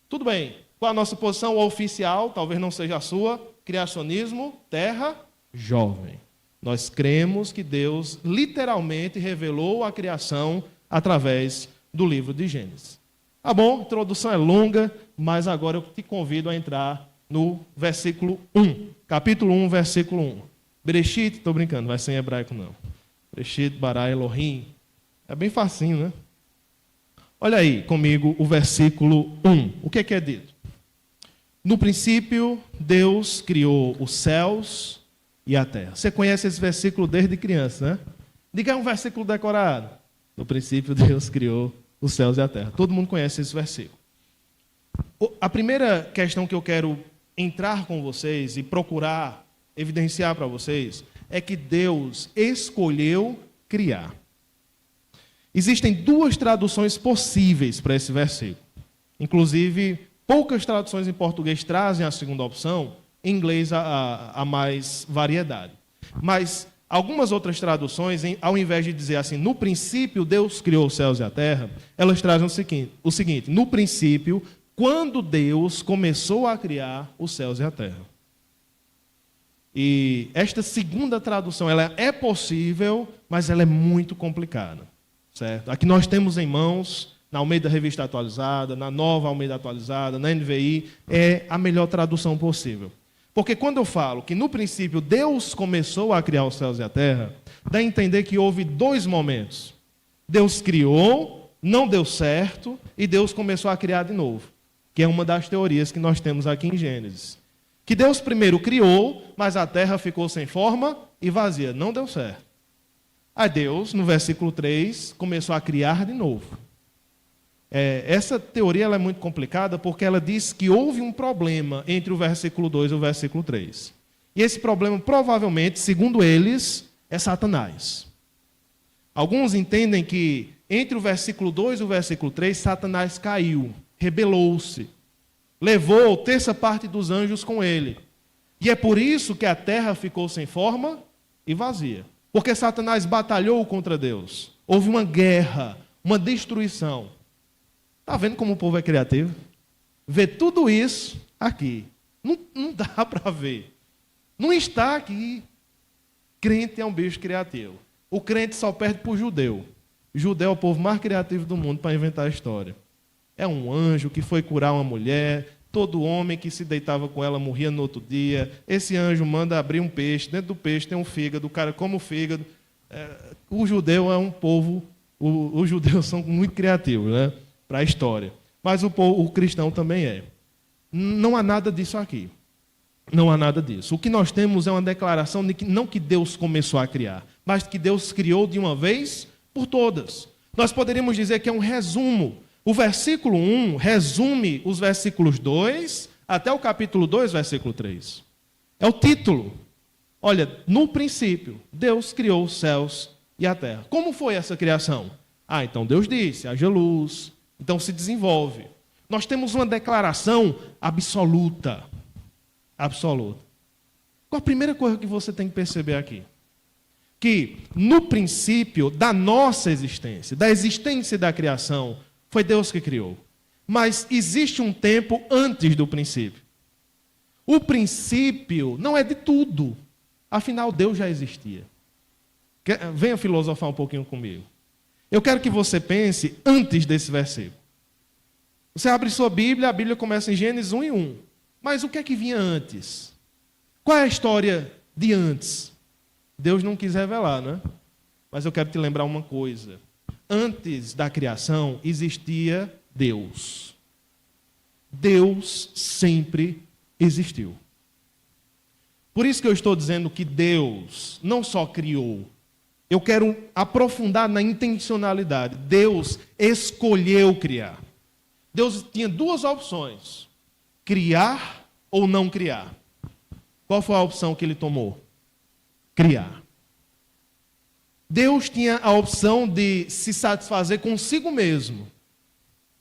Tudo bem. Qual a nossa posição oficial? Talvez não seja a sua. Criacionismo, terra jovem. Nós cremos que Deus literalmente revelou a criação através do livro de Gênesis. Tá bom, a introdução é longa, mas agora eu te convido a entrar no versículo 1. Capítulo 1, versículo 1. Bereshit, estou brincando, vai ser em hebraico não. Bereshit, bara Elohim. É bem facinho, né? Olha aí comigo o versículo 1. O que é dito? No princípio, Deus criou os céus e a terra. Você conhece esse versículo desde criança, né? Diga um versículo decorado. No princípio, Deus criou os céus e a terra. Todo mundo conhece esse versículo. A primeira questão que eu quero entrar com vocês e procurar evidenciar para vocês é que Deus escolheu criar. Existem duas traduções possíveis para esse versículo. Inclusive, poucas traduções em português trazem a segunda opção, em inglês há mais variedade. Mas algumas outras traduções, ao invés de dizer assim, no princípio Deus criou os céus e a terra, elas trazem o seguinte, no princípio, quando Deus começou a criar os céus e a terra. E esta segunda tradução, ela é possível, mas ela é muito complicada. Certo? Aqui nós temos em mãos, na Almeida Revista Atualizada, na Nova Almeida Atualizada, na NVI, é a melhor tradução possível. Porque quando eu falo que no princípio Deus começou a criar os céus e a terra, dá a entender que houve dois momentos. Deus criou, não deu certo, e Deus começou a criar de novo. Que é uma das teorias que nós temos aqui em Gênesis. Que Deus primeiro criou, mas a terra ficou sem forma e vazia. Não deu certo. Aí Deus, no versículo 3, começou a criar de novo. Essa teoria ela é muito complicada porque ela diz que houve um problema entre o versículo 2 e o versículo 3. E esse problema, provavelmente, segundo eles, é Satanás. Alguns entendem que entre o versículo 2 e o versículo 3, Satanás caiu, rebelou-se, levou terça parte dos anjos com ele. E é por isso que a terra ficou sem forma e vazia. Porque Satanás batalhou contra Deus. Houve uma guerra, uma destruição. Está vendo como o povo é criativo? Vê tudo isso aqui. Não dá para ver. Não está aqui. Crente é um bicho criativo. O crente só perde para o judeu. O judeu é o povo mais criativo do mundo para inventar a história. É um anjo que foi curar uma mulher. Todo homem que se deitava com ela morria no outro dia. Esse anjo manda abrir um peixe. Dentro do peixe tem um fígado. O cara come o fígado. O judeu é um povo... Os judeus são muito criativos, né? Para a história. Mas o cristão também é. Não há nada disso aqui. Não há nada disso. O que nós temos é uma declaração de que não que Deus começou a criar, mas que Deus criou de uma vez por todas. Nós poderíamos dizer que é um resumo. O versículo 1 resume os versículos 2 até o capítulo 2, versículo 3. É o título. Olha, no princípio, Deus criou os céus e a terra. Como foi essa criação? Então Deus disse, haja luz. Então se desenvolve. Nós temos uma declaração absoluta. Absoluta. Qual a primeira coisa que você tem que perceber aqui? Que no princípio da nossa existência, da existência da criação, foi Deus que criou. Mas existe um tempo antes do princípio. O princípio não é de tudo. Afinal, Deus já existia. Venha filosofar um pouquinho comigo. Eu quero que você pense antes desse versículo. Você abre sua Bíblia, a Bíblia começa em Gênesis 1:1. Mas o que é que vinha antes? Qual é a história de antes? Deus não quis revelar, né? Mas eu quero te lembrar uma coisa. Antes da criação existia Deus. Deus sempre existiu. Por isso que eu estou dizendo que Deus não só criou. Eu quero aprofundar na intencionalidade. Deus escolheu criar. Deus tinha duas opções: criar ou não criar. Qual foi a opção que ele tomou? Criar. Deus tinha a opção de se satisfazer consigo mesmo,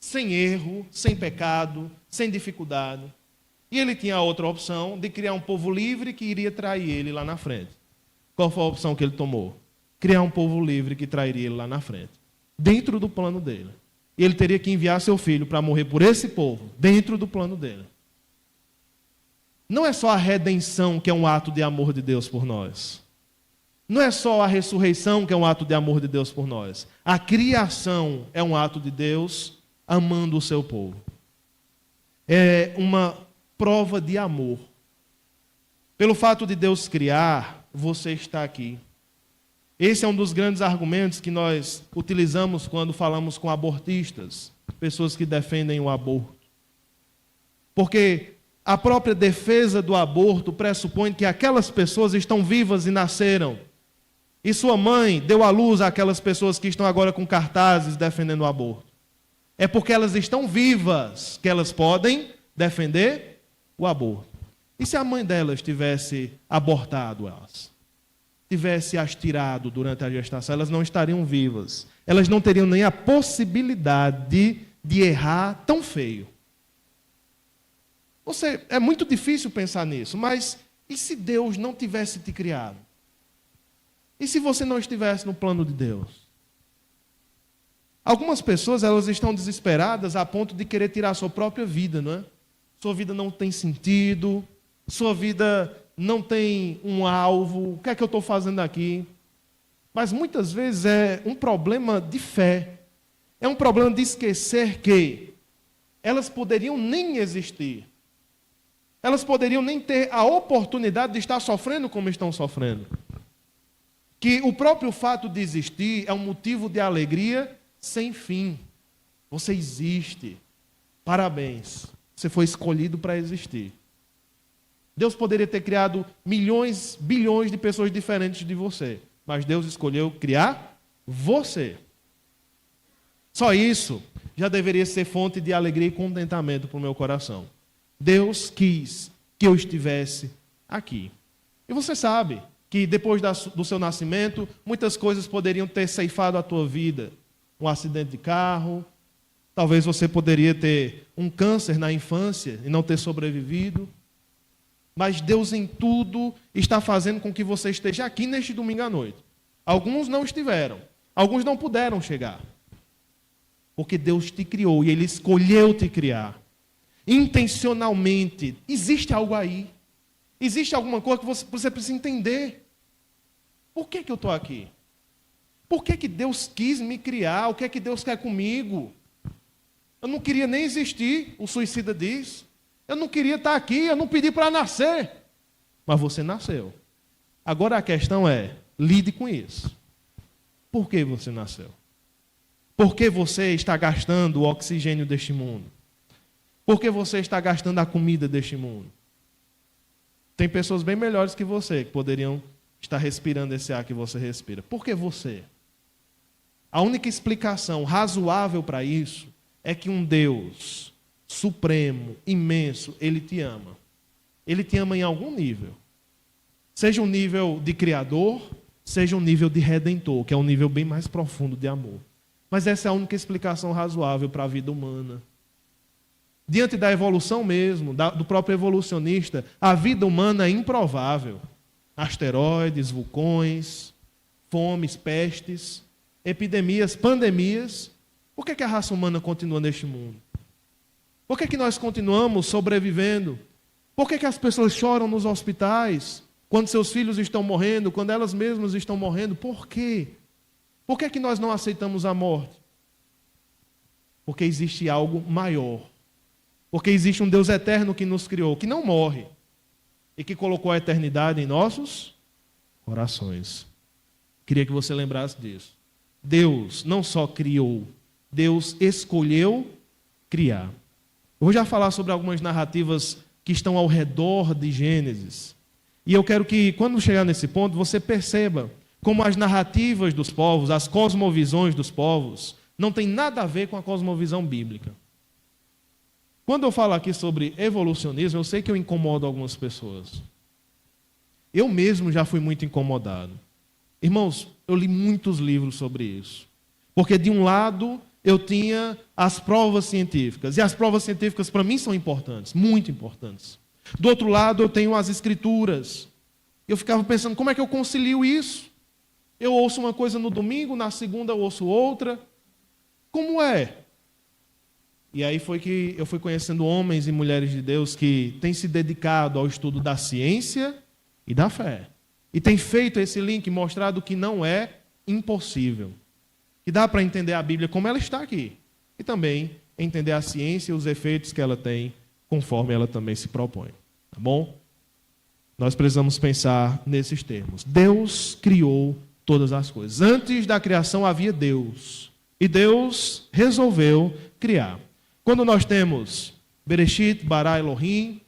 sem erro, sem pecado, sem dificuldade. E ele tinha a outra opção de criar um povo livre que iria trair ele lá na frente. Qual foi a opção que ele tomou? Criar um povo livre que trairia ele lá na frente, dentro do plano dele. E ele teria que enviar seu filho para morrer por esse povo, dentro do plano dele. Não é só a redenção que é um ato de amor de Deus por nós. Não é só a ressurreição que é um ato de amor de Deus por nós. A criação é um ato de Deus amando o seu povo. É uma prova de amor. Pelo fato de Deus criar, você está aqui. Esse é um dos grandes argumentos que nós utilizamos quando falamos com abortistas, pessoas que defendem o aborto. Porque a própria defesa do aborto pressupõe que aquelas pessoas estão vivas e nasceram. E sua mãe deu à luz àquelas pessoas que estão agora com cartazes defendendo o aborto. É porque elas estão vivas que elas podem defender o aborto. E se a mãe delas tivesse abortado elas? Tivesse as tirado durante a gestação, elas não estariam vivas. Elas não teriam nem a possibilidade de errar tão feio. É muito difícil pensar nisso, mas e se Deus não tivesse te criado? E se você não estivesse no plano de Deus? Algumas pessoas, elas estão desesperadas a ponto de querer tirar a sua própria vida, não é? Sua vida não tem sentido, sua vida não tem um alvo, o que é que eu estou fazendo aqui? Mas muitas vezes é um problema de fé. É um problema de esquecer que elas poderiam nem existir. Elas poderiam nem ter a oportunidade de estar sofrendo como estão sofrendo. Que o próprio fato de existir é um motivo de alegria sem fim. Você existe. Parabéns. Você foi escolhido para existir. Deus poderia ter criado milhões, bilhões de pessoas diferentes de você. Mas Deus escolheu criar você. Só isso já deveria ser fonte de alegria e contentamento para o meu coração. Deus quis que eu estivesse aqui. E você sabe que depois do seu nascimento, muitas coisas poderiam ter ceifado a tua vida. Um acidente de carro, talvez você poderia ter um câncer na infância e não ter sobrevivido. Mas Deus em tudo está fazendo com que você esteja aqui neste domingo à noite. Alguns não estiveram, alguns não puderam chegar. Porque Deus te criou e Ele escolheu te criar. Intencionalmente. Existe algo aí. Existe alguma coisa que você precisa entender. Por que eu estou aqui? Por que Deus quis me criar? O que é que Deus quer comigo? Eu não queria nem existir, o suicida diz. Eu não queria estar aqui, eu não pedi para nascer. Mas você nasceu. Agora a questão é, lide com isso. Por que você nasceu? Por que você está gastando o oxigênio deste mundo? Por que você está gastando a comida deste mundo? Tem pessoas bem melhores que você, que poderiam estar respirando esse ar que você respira. Por que você? A única explicação razoável para isso é que um Deus supremo, imenso, Ele te ama. Ele te ama em algum nível. Seja um nível de criador, seja um nível de redentor, que é um nível bem mais profundo de amor. Mas essa é a única explicação razoável para a vida humana. Diante da evolução mesmo, do próprio evolucionista, a vida humana é improvável. Asteroides, vulcões, fomes, pestes, epidemias, pandemias. Por que a raça humana continua neste mundo? Por que nós continuamos sobrevivendo? Por que as pessoas choram nos hospitais, quando seus filhos estão morrendo, quando elas mesmas estão morrendo? Por quê? Por que nós não aceitamos a morte? Porque existe algo maior. Porque existe um Deus eterno que nos criou, que não morre, e que colocou a eternidade em nossos corações. Queria que você lembrasse disso. Deus não só criou, Deus escolheu criar. Eu vou já falar sobre algumas narrativas que estão ao redor de Gênesis. E eu quero que, quando chegar nesse ponto, você perceba como as narrativas dos povos, as cosmovisões dos povos, não tem nada a ver com a cosmovisão bíblica. Quando eu falo aqui sobre evolucionismo, eu sei que eu incomodo algumas pessoas. Eu mesmo já fui muito incomodado. Irmãos, eu li muitos livros sobre isso. Porque de um lado eu tinha as provas científicas. E as provas científicas para mim são importantes, muito importantes. Do outro lado eu tenho as escrituras. Eu ficava pensando, como é que eu concilio isso? Eu ouço uma coisa no domingo, na segunda eu ouço outra. Como é? E aí foi que eu fui conhecendo homens e mulheres de Deus que têm se dedicado ao estudo da ciência e da fé. E têm feito esse link, mostrado que não é impossível. Que dá para entender a Bíblia como ela está aqui. E também entender a ciência e os efeitos que ela tem, conforme ela também se propõe. Tá bom? Nós precisamos pensar nesses termos. Deus criou todas as coisas. Antes da criação havia Deus. E Deus resolveu criar. Quando nós temos Bereshit, bara Elohim,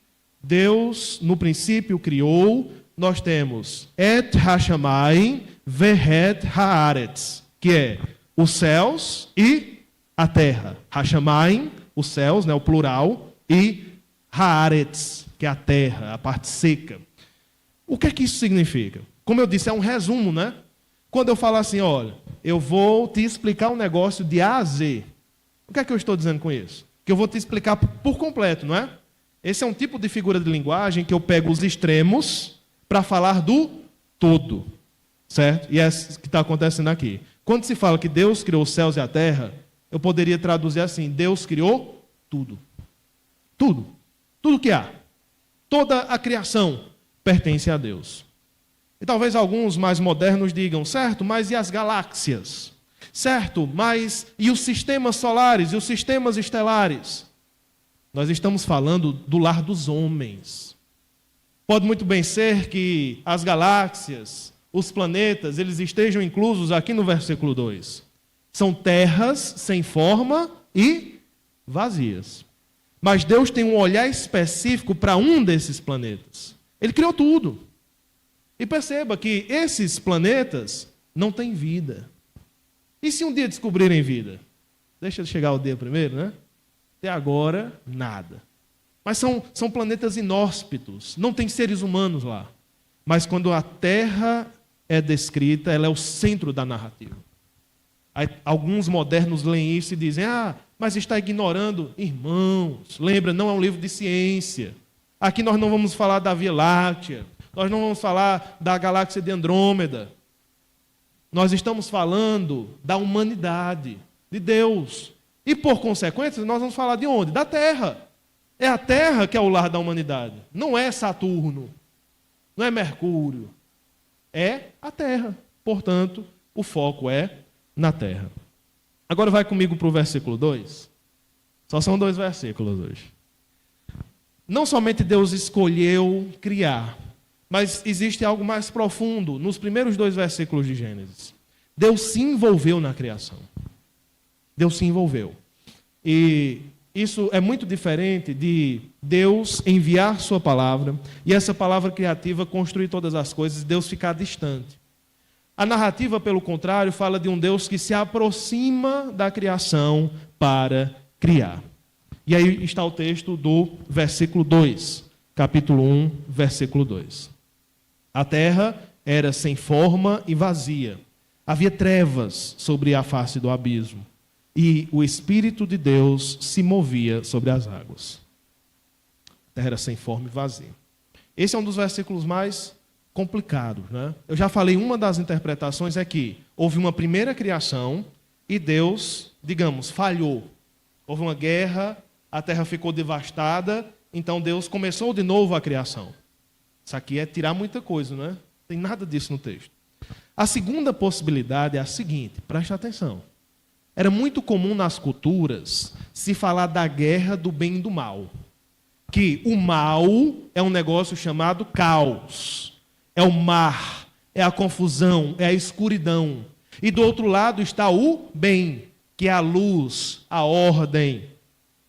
Deus no princípio criou, nós temos Et Hashamayim vehet haaretz, que é os céus e a terra. Hashamayim, os céus, né, o plural, e haaretz, que é a terra, a parte seca. O que é que isso significa? Como eu disse, é um resumo, né? Quando eu falo assim, olha, eu vou te explicar um negócio de A a Z. O que é que eu estou dizendo com isso? Que eu vou te explicar por completo, não é? Esse é um tipo de figura de linguagem que eu pego os extremos para falar do todo, certo? E é isso que está acontecendo aqui. Quando se fala que Deus criou os céus e a terra, eu poderia traduzir assim, Deus criou tudo. Tudo. Tudo que há. Toda a criação pertence a Deus. E talvez alguns mais modernos digam, certo, mas e as galáxias? Certo, mas e os sistemas solares e os sistemas estelares? Nós estamos falando do lar dos homens. Pode muito bem ser que as galáxias, os planetas, eles estejam inclusos aqui no versículo 2. São terras sem forma e vazias. Mas Deus tem um olhar específico para um desses planetas. Ele criou tudo. E perceba que esses planetas não têm vida. E se um dia descobrirem vida? Deixa eu chegar ao dia primeiro, né? Até agora, nada. Mas são planetas inóspitos, não tem seres humanos lá. Mas quando a Terra é descrita, ela é o centro da narrativa. Aí, alguns modernos leem isso e dizem, mas está ignorando. Irmãos, lembra, não é um livro de ciência. Aqui nós não vamos falar da Via Láctea, nós não vamos falar da galáxia de Andrômeda. Nós estamos falando da humanidade, de Deus. E, por consequência, nós vamos falar de onde? Da Terra. É a Terra que é o lar da humanidade. Não é Saturno, não é Mercúrio. É a Terra. Portanto, o foco é na Terra. Agora vai comigo para o versículo 2. Só são 2 versículos hoje. Não somente Deus escolheu criar, mas existe algo mais profundo nos primeiros 2 versículos de Gênesis. Deus se envolveu na criação. Deus se envolveu. E isso é muito diferente de Deus enviar sua palavra e essa palavra criativa construir todas as coisas e Deus ficar distante. A narrativa, pelo contrário, fala de um Deus que se aproxima da criação para criar. E aí está o texto do versículo 2, capítulo 1, versículo 2. A terra era sem forma e vazia. Havia trevas sobre a face do abismo. E o Espírito de Deus se movia sobre as águas. A terra era sem forma e vazia. Esse é um dos versículos mais complicados, né? Eu já falei, uma das interpretações é que houve uma primeira criação e Deus, digamos, falhou. Houve uma guerra, a terra ficou devastada, então Deus começou de novo a criação. Isso aqui é tirar muita coisa, não é? Não tem nada disso no texto. A segunda possibilidade é a seguinte, preste atenção. Era muito comum nas culturas se falar da guerra do bem e do mal. Que o mal é um negócio chamado caos. É o mar, é a confusão, é a escuridão. E do outro lado está o bem, que é a luz, a ordem,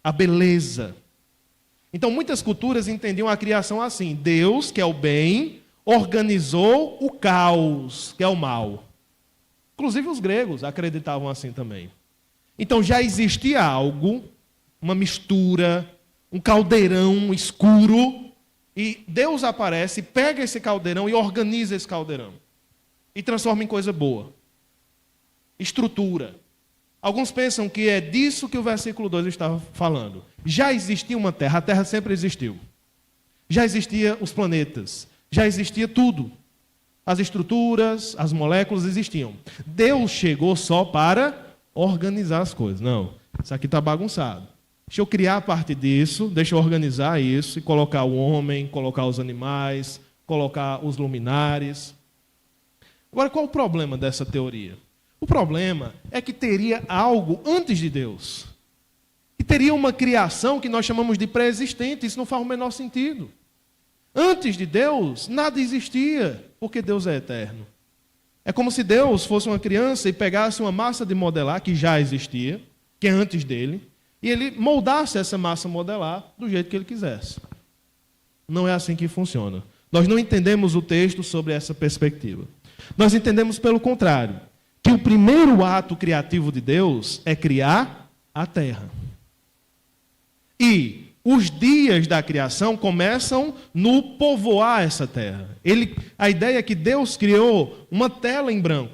a beleza. Então muitas culturas entendiam a criação assim. Deus, que é o bem, organizou o caos, que é o mal. Inclusive os gregos acreditavam assim também. Então já existia algo, uma mistura, um caldeirão escuro, e Deus aparece, pega esse caldeirão e organiza esse caldeirão. E transforma em coisa boa. Estrutura. Alguns pensam que é disso que o versículo 2 estava falando. Já existia uma terra, a terra sempre existiu. Já existiam os planetas, já existia tudo. As estruturas, as moléculas existiam. Deus chegou só para organizar as coisas. Não, isso aqui está bagunçado. Deixa eu criar a partir disso, deixa eu organizar isso e colocar o homem, colocar os animais, colocar os luminares. Agora, qual o problema dessa teoria? O problema é que teria algo antes de Deus. Que teria uma criação que nós chamamos de pré-existente. Isso não faz o menor sentido. Antes de Deus, nada existia, porque Deus é eterno. É como se Deus fosse uma criança e pegasse uma massa de modelar que já existia, que é antes dele, e ele moldasse essa massa modelar do jeito que ele quisesse. Não é assim que funciona. Nós não entendemos o texto sobre essa perspectiva. Nós entendemos pelo contrário, que o primeiro ato criativo de Deus é criar a terra. E os dias da criação começam no povoar essa terra. A ideia é que Deus criou uma tela em branco.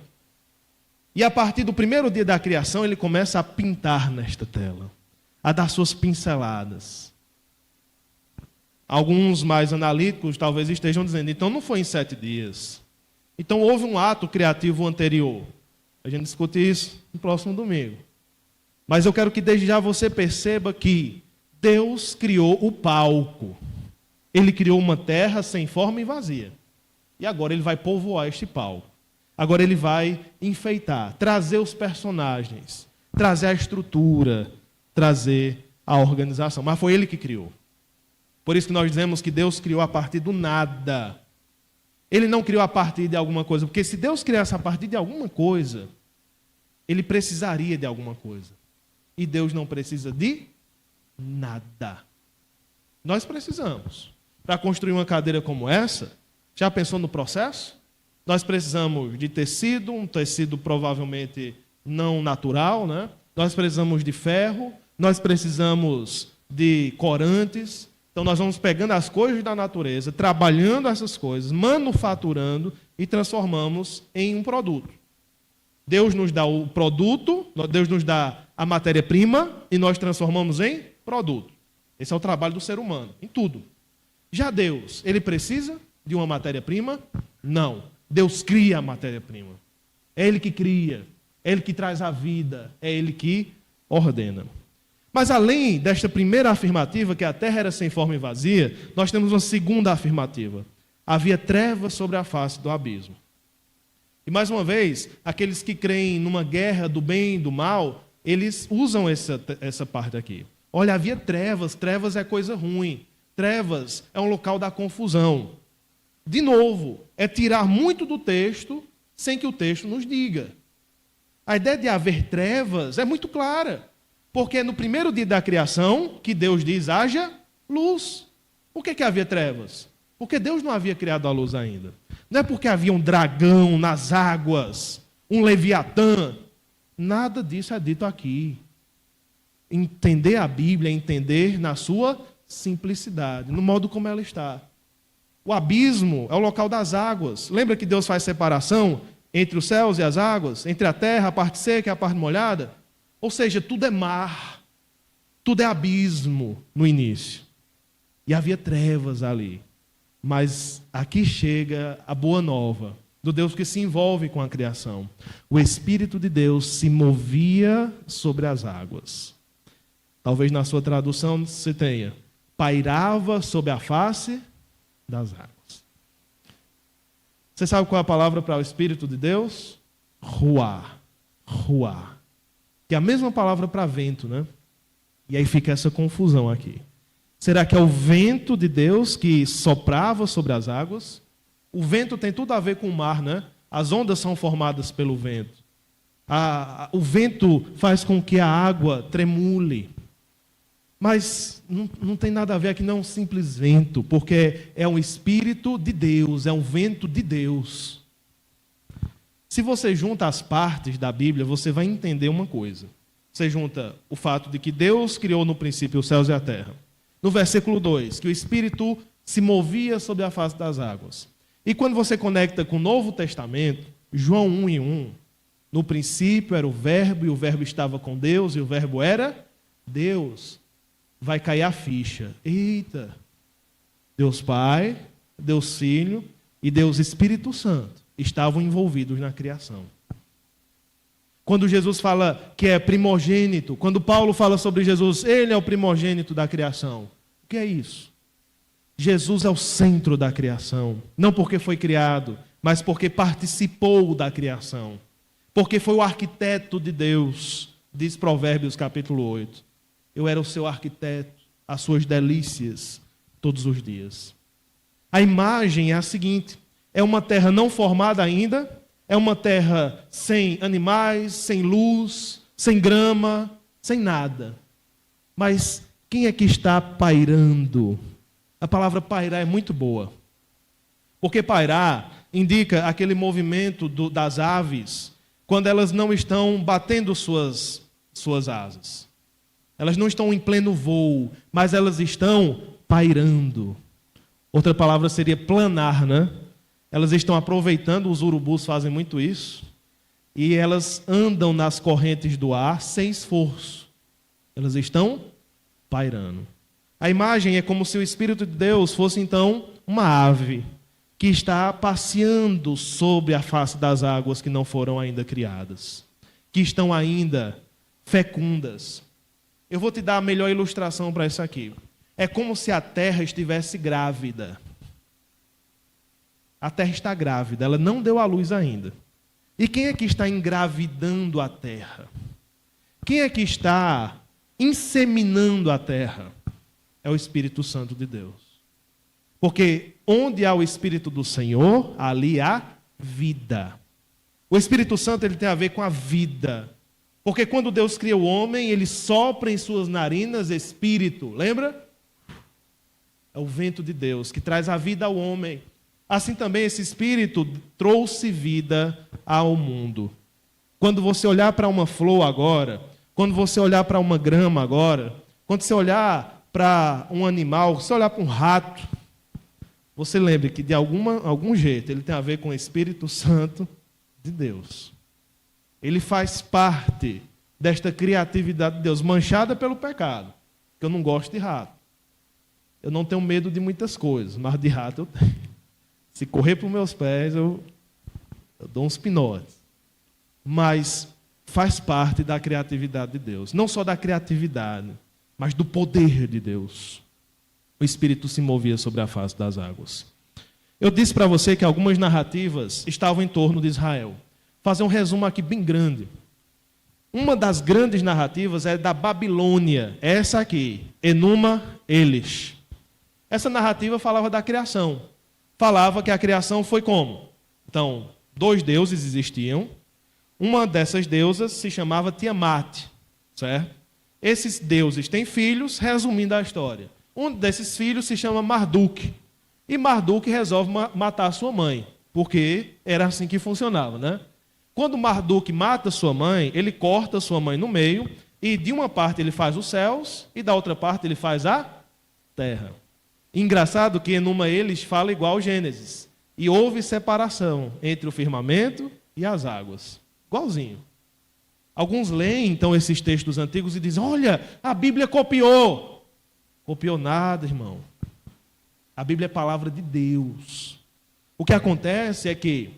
E a partir do primeiro dia da criação, ele começa a pintar nesta tela, a dar suas pinceladas. Alguns mais analíticos talvez estejam dizendo, então não foi em 7 dias. Então houve um ato criativo anterior. A gente discute isso no próximo domingo. Mas eu quero que desde já você perceba que Deus criou o palco. Ele criou uma terra sem forma e vazia. E agora ele vai povoar este palco. Agora ele vai enfeitar, trazer os personagens, trazer a estrutura, trazer a organização. Mas foi ele que criou. Por isso que nós dizemos que Deus criou a partir do nada. Ele não criou a partir de alguma coisa. Porque se Deus criasse a partir de alguma coisa, ele precisaria de alguma coisa. E Deus não precisa de nada. Nós precisamos. Para construir uma cadeira como essa, já pensou no processo? Nós precisamos de tecido, um tecido provavelmente não natural, né? Nós precisamos de ferro, nós precisamos de corantes. Então nós vamos pegando as coisas da natureza, trabalhando essas coisas, manufaturando e transformamos em um produto. Deus nos dá o produto, Deus nos dá a matéria-prima e nós transformamos em produto. Esse é o trabalho do ser humano, em tudo. Já Deus, ele precisa de uma matéria-prima? Não. Deus cria a matéria-prima. É Ele que cria, é Ele que traz a vida, é Ele que ordena. Mas além desta primeira afirmativa, que a terra era sem forma e vazia, nós temos uma segunda afirmativa. Havia trevas sobre a face do abismo. E mais uma vez, aqueles que creem numa guerra do bem e do mal, eles usam essa parte aqui. Olha, havia trevas, trevas é coisa ruim. Trevas é um local da confusão. De novo, é tirar muito do texto sem que o texto nos diga. A ideia de haver trevas é muito clara. Porque é no primeiro dia da criação que Deus diz, haja luz. Por que havia trevas? Porque Deus não havia criado a luz ainda. Não é porque havia um dragão nas águas, um leviatã. Nada disso é dito aqui. Entender a Bíblia é entender na sua simplicidade, no modo como ela está. O abismo é o local das águas. Lembra que Deus faz separação entre os céus e as águas? Entre a terra, a parte seca e a parte molhada? Ou seja, tudo é mar, tudo é abismo no início. E havia trevas ali. Mas aqui chega a boa nova do Deus que se envolve com a criação. O Espírito de Deus se movia sobre as águas. Talvez na sua tradução você tenha, pairava sobre a face das águas. Você sabe qual é a palavra para o Espírito de Deus? Ruá. Ruá. Que é a mesma palavra para vento, né? E aí fica essa confusão aqui. Será que é o vento de Deus que soprava sobre as águas? O vento tem tudo a ver com o mar, né? As ondas são formadas pelo vento. O vento faz com que a água tremule. Mas não tem nada a ver aqui, não é um simples vento, porque é um Espírito de Deus, é um vento de Deus. Se você junta as partes da Bíblia, você vai entender uma coisa. Você junta o fato de que Deus criou no princípio os céus e a terra. No versículo 2, que o Espírito se movia sobre a face das águas. E quando você conecta com o Novo Testamento, João 1:1, no princípio era o Verbo, e o Verbo estava com Deus, e o Verbo era Deus. Vai cair a ficha. Eita! Deus Pai, Deus Filho e Deus Espírito Santo estavam envolvidos na criação. Quando Jesus fala que é primogênito, quando Paulo fala sobre Jesus, ele é o primogênito da criação. O que é isso? Jesus é o centro da criação. Não porque foi criado, mas porque participou da criação. Porque foi o arquiteto de Deus, diz Provérbios capítulo 8. Eu era o seu arquiteto, as suas delícias, todos os dias. A imagem é a seguinte, é uma terra não formada ainda, é uma terra sem animais, sem luz, sem grama, sem nada. Mas quem é que está pairando? A palavra pairar é muito boa. Porque pairar indica aquele movimento das aves quando elas não estão batendo suas asas. Elas não estão em pleno voo, mas elas estão pairando. Outra palavra seria planar, né? Elas estão aproveitando, os urubus fazem muito isso, e elas andam nas correntes do ar sem esforço. Elas estão pairando. A imagem é como se o Espírito de Deus fosse então uma ave que está passeando sobre a face das águas que não foram ainda criadas, que estão ainda fecundas. Eu vou te dar a melhor ilustração para isso aqui. É como se a terra estivesse grávida. A terra está grávida, ela não deu à luz ainda. E quem é que está engravidando a terra? Quem é que está inseminando a terra? É o Espírito Santo de Deus. Porque onde há o Espírito do Senhor, ali há vida. O Espírito Santo ele tem a ver com a vida. Porque quando Deus cria o homem, ele sopra em suas narinas espírito. Lembra? É o vento de Deus que traz a vida ao homem. Assim também esse espírito trouxe vida ao mundo. Quando você olhar para uma flor agora, quando você olhar para uma grama agora, quando você olhar para um animal, se você olhar para um rato, você lembre que de algum jeito ele tem a ver com o Espírito Santo de Deus. Ele faz parte desta criatividade de Deus, manchada pelo pecado, que eu não gosto de rato. Eu não tenho medo de muitas coisas, mas de rato eu tenho. Se correr para os meus pés, eu dou uns pinotes. Mas faz parte da criatividade de Deus. Não só da criatividade, mas do poder de Deus. O Espírito se movia sobre a face das águas. Eu disse para você que algumas narrativas estavam em torno de Israel. Vou fazer um resumo aqui bem grande. Uma das grandes narrativas é da Babilônia. Essa aqui, Enuma Elish. Essa narrativa falava da criação. Falava que a criação foi como? Então, 2 deuses existiam. Uma dessas deusas se chamava Tiamat, certo? Esses deuses têm filhos, resumindo a história. Um desses filhos se chama Marduk. E Marduk resolve matar sua mãe, porque era assim que funcionava, né? Quando Marduk mata sua mãe, ele corta sua mãe no meio, e de uma parte ele faz os céus, e da outra parte ele faz a terra. Engraçado que Enuma Elish fala igual Gênesis. E houve separação entre o firmamento e as águas. Igualzinho. Alguns leem, então, esses textos antigos e dizem, olha, a Bíblia copiou. Copiou nada, irmão. A Bíblia é palavra de Deus. O que acontece é que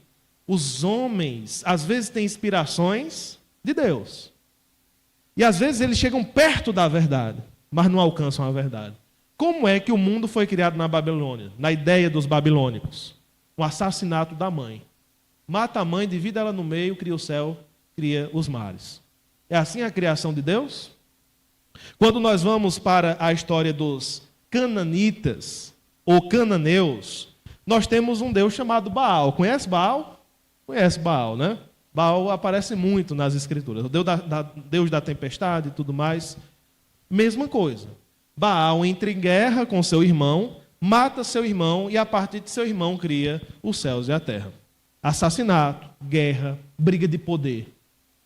os homens, às vezes, têm inspirações de Deus. E, às vezes, eles chegam perto da verdade, mas não alcançam a verdade. Como é que o mundo foi criado na Babilônia? Na ideia dos babilônicos. Um assassinato da mãe. Mata a mãe, divide ela no meio, cria o céu, cria os mares. É assim a criação de Deus? Quando nós vamos para a história dos cananitas, ou cananeus, nós temos um Deus chamado Baal. Conhece Baal? Conhece Baal, né? Baal aparece muito nas Escrituras. O Deus da tempestade e tudo mais. Mesma coisa. Baal entra em guerra com seu irmão, mata seu irmão e a partir de seu irmão cria os céus e a terra. Assassinato, guerra, briga de poder.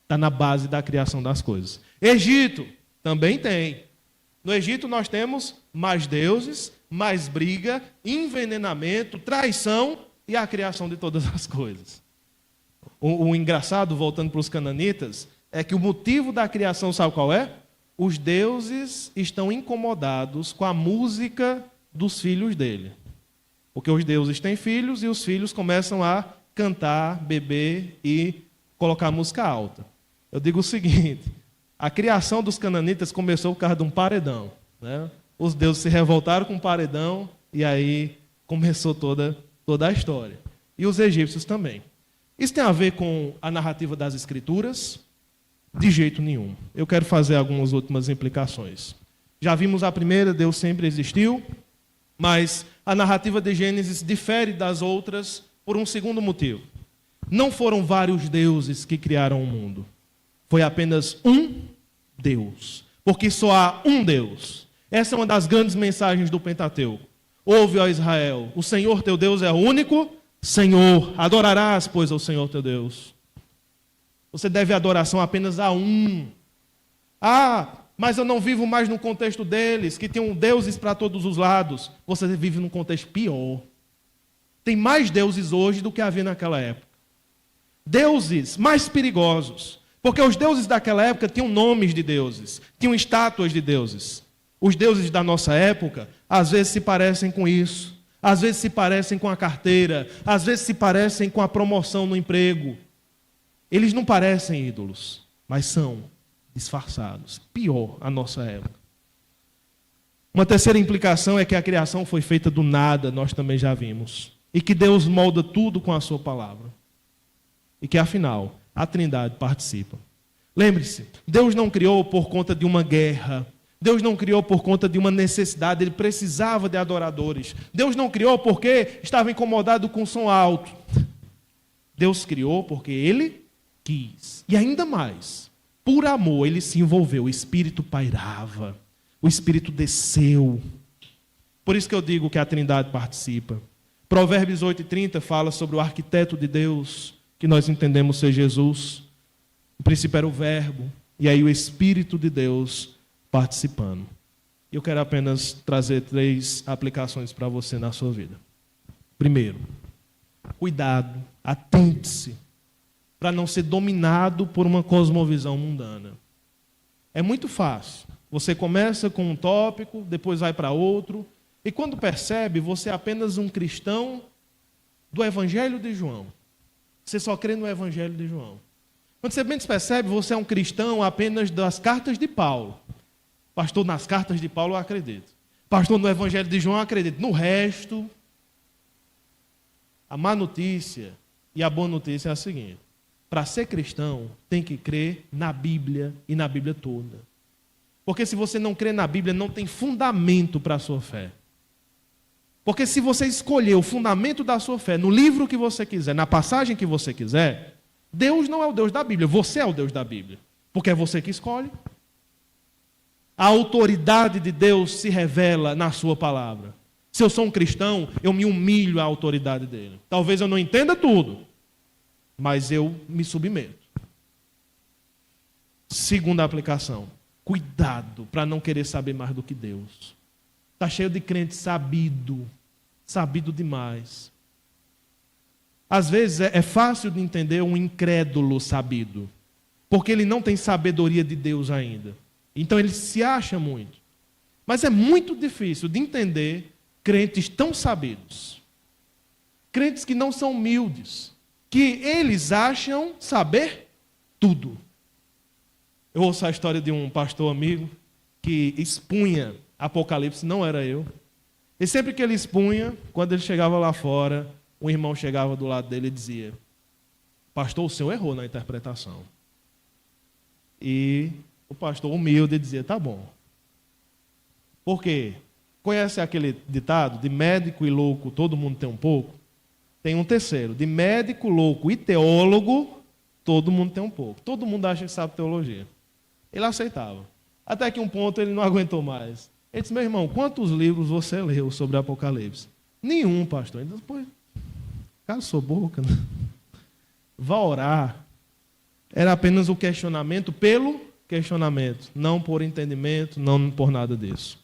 Está na base da criação das coisas. Egito também tem. No Egito nós temos mais deuses, mais briga, envenenamento, traição e a criação de todas as coisas. O engraçado, voltando para os cananitas, é que o motivo da criação, sabe qual é? Os deuses estão incomodados com a música dos filhos dele. Porque os deuses têm filhos e os filhos começam a cantar, beber e colocar música alta. Eu digo o seguinte, a criação dos cananitas começou por causa de um paredão, né? Os deuses se revoltaram com o paredão e aí começou toda a história. E os egípcios também. Isso tem a ver com a narrativa das Escrituras? De jeito nenhum. Eu quero fazer algumas últimas implicações. Já vimos a primeira, Deus sempre existiu, mas a narrativa de Gênesis difere das outras por um segundo motivo. Não foram vários deuses que criaram o mundo. Foi apenas um Deus. Porque só há um Deus. Essa é uma das grandes mensagens do Pentateuco. Ouve, ó Israel, o Senhor teu Deus é o único Senhor. Adorarás, pois, ao Senhor teu Deus. Você deve adoração apenas a um. Ah, mas eu não vivo mais no contexto deles, que tinham deuses para todos os lados. Você vive num contexto pior. Tem mais deuses hoje do que havia naquela época. Deuses mais perigosos. Porque os deuses daquela época tinham nomes de deuses, tinham estátuas de deuses. Os deuses da nossa época, às vezes se parecem com isso. Às vezes se parecem com a carteira. Às vezes se parecem com a promoção no emprego. Eles não parecem ídolos, mas são disfarçados. Pior, a nossa época. Uma terceira implicação é que a criação foi feita do nada, nós também já vimos. E que Deus molda tudo com a sua palavra. E que, afinal, a Trindade participa. Lembre-se, Deus não criou por conta de uma guerra. Deus não criou por conta de uma necessidade, Ele precisava de adoradores. Deus não criou porque estava incomodado com o som alto. Deus criou porque Ele quis. E ainda mais, por amor, Ele se envolveu, o Espírito pairava, o Espírito desceu. Por isso que eu digo que a Trindade participa. Provérbios 8:30 fala sobre o arquiteto de Deus, que nós entendemos ser Jesus. O princípio era o Verbo, e aí o Espírito de Deus participando. Eu quero apenas trazer 3 aplicações para você na sua vida. Primeiro, cuidado, atente-se, para não ser dominado por uma cosmovisão mundana. É muito fácil. Você começa com um tópico, depois vai para outro, E quando percebe, você é apenas um cristão do Evangelho de João. Você só crê no Evangelho de João. Quando você bem percebe, você é um cristão apenas das cartas de Paulo. Pastor, nas cartas de Paulo eu acredito. Pastor, no Evangelho de João eu acredito. No resto, a má notícia e a boa notícia é a seguinte: para ser cristão, tem que crer na Bíblia e na Bíblia toda. Porque se você não crê na Bíblia, não tem fundamento para a sua fé. Porque se você escolher o fundamento da sua fé no livro que você quiser, na passagem que você quiser, Deus não é o Deus da Bíblia, você é o Deus da Bíblia. Porque é você que escolhe. A autoridade de Deus se revela na sua palavra. Se eu sou um cristão, eu me humilho à autoridade dele. Talvez eu não entenda tudo, mas eu me submeto. Segunda aplicação: cuidado para não querer saber mais do que Deus. Está cheio de crente sabido demais. Às vezes é fácil de entender um incrédulo sabido, porque ele não tem sabedoria de Deus ainda. Então ele se acha muito. Mas é muito difícil de entender crentes tão sabidos. Crentes que não são humildes, que eles acham saber tudo. Eu ouço a história de um pastor amigo que expunha Apocalipse, não era eu. E sempre que ele expunha, quando ele chegava lá fora, um irmão chegava do lado dele e dizia: pastor, o senhor errou na interpretação. E o pastor humilde dizia: tá bom. Por quê? Conhece aquele ditado, de médico e louco todo mundo tem um pouco? Tem um terceiro, de médico, louco e teólogo, todo mundo tem um pouco. Todo mundo acha que sabe teologia. Ele aceitava. Até que um ponto ele não aguentou mais. Ele disse: meu irmão, quantos livros você leu sobre Apocalipse? Nenhum, pastor. Então, pois, cala sua boca, né? Vá orar. Era apenas o questionamento pelo questionamento, não por entendimento, não por nada disso.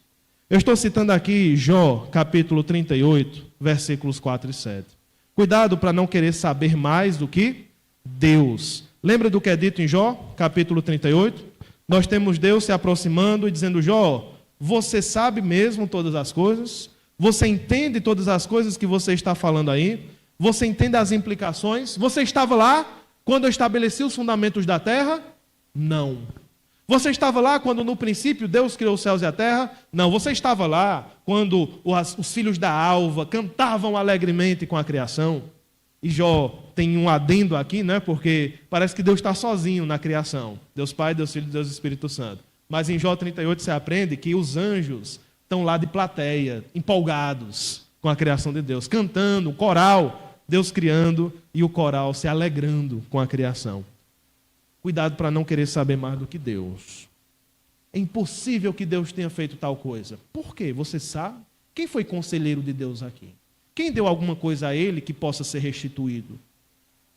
Eu estou citando aqui Jó, capítulo 38, versículos 4 e 7. Cuidado para não querer saber mais do que Deus. Lembra do que é dito em Jó, capítulo 38? Nós temos Deus se aproximando e dizendo: Jó, você sabe mesmo todas as coisas? Você entende todas as coisas que você está falando aí? Você entende as implicações? Você estava lá quando eu estabeleci os fundamentos da terra? Não. Você estava lá quando no princípio Deus criou os céus e a terra? Não. Você estava lá quando os filhos da alva cantavam alegremente com a criação? E Jó tem um adendo aqui, né? Porque parece que Deus está sozinho na criação. Deus Pai, Deus Filho, Deus Espírito Santo. Mas em Jó 38 você aprende que os anjos estão lá de plateia, empolgados com a criação de Deus, cantando, o coral, Deus criando e o coral se alegrando com a criação. Cuidado para não querer saber mais do que Deus. É impossível que Deus tenha feito tal coisa. Por quê? Você sabe? Quem foi conselheiro de Deus aqui? Quem deu alguma coisa a ele que possa ser restituído?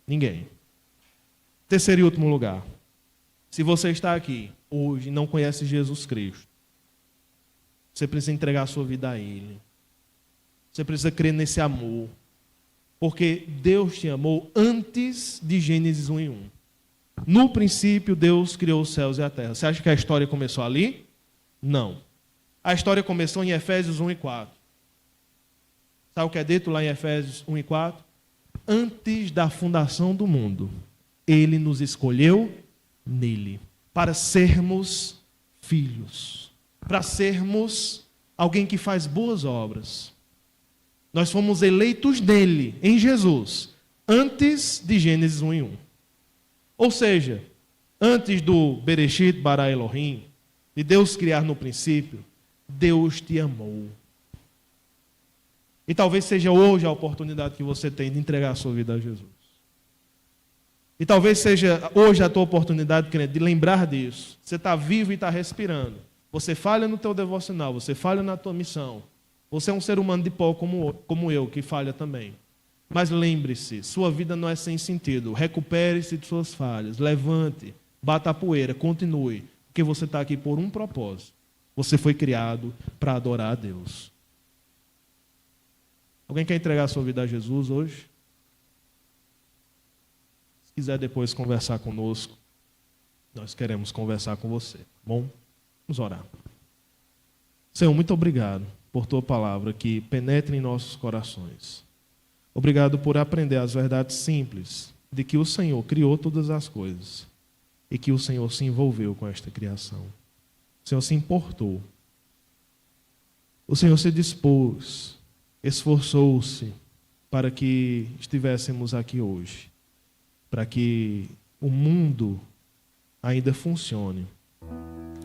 Ninguém. Terceiro e último lugar. Se você está aqui hoje e não conhece Jesus Cristo, você precisa entregar a sua vida a Ele. Você precisa crer nesse amor. Porque Deus te amou antes de Gênesis 1 e 1. No princípio, Deus criou os céus e a terra. Você acha que a história começou ali? Não. A história começou em Efésios 1 e 4. Sabe o que é dito lá em Efésios 1 e 4? Antes da fundação do mundo, Ele nos escolheu nele, para sermos filhos, para sermos alguém que faz boas obras. Nós fomos eleitos nele, em Jesus, antes de Gênesis 1 e 1. Ou seja, antes do Bereshit bara Elohim, de Deus criar no princípio, Deus te amou. E talvez seja hoje a oportunidade que você tem de entregar a sua vida a Jesus. E talvez seja hoje a tua oportunidade, querido, de lembrar disso. Você está vivo e está respirando. Você falha no teu devocional, você falha na tua missão. Você é um ser humano de pó como eu, que falha também. Mas lembre-se, sua vida não é sem sentido. Recupere-se de suas falhas, levante, bata a poeira, continue. Porque você está aqui por um propósito. Você foi criado para adorar a Deus. Alguém quer entregar a sua vida a Jesus hoje? Se quiser depois conversar conosco, nós queremos conversar com você. Bom, vamos orar. Senhor, muito obrigado por tua palavra que penetre em nossos corações. Obrigado por aprender as verdades simples de que o Senhor criou todas as coisas e que o Senhor se envolveu com esta criação. O Senhor se importou. O Senhor se dispôs, esforçou-se para que estivéssemos aqui hoje, para que o mundo ainda funcione.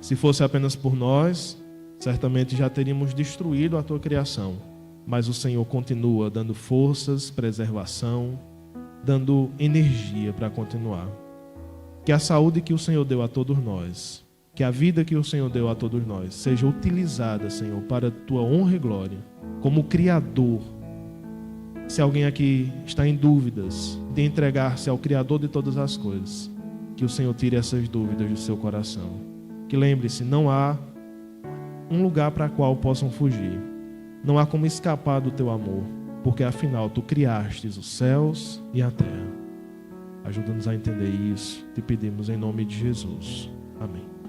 Se fosse apenas por nós, certamente já teríamos destruído a tua criação, mas o Senhor continua dando forças, preservação, dando energia para continuar. Que a saúde que o Senhor deu a todos nós, que a vida que o Senhor deu a todos nós, seja utilizada, Senhor, para a tua honra e glória, como Criador. Se alguém aqui está em dúvidas de entregar-se ao Criador de todas as coisas, que o Senhor tire essas dúvidas do seu coração. Que lembre-se, não há um lugar para qual possam fugir. Não há como escapar do teu amor, porque afinal tu criastes os céus e a terra. Ajuda-nos a entender isso. Te pedimos em nome de Jesus. Amém.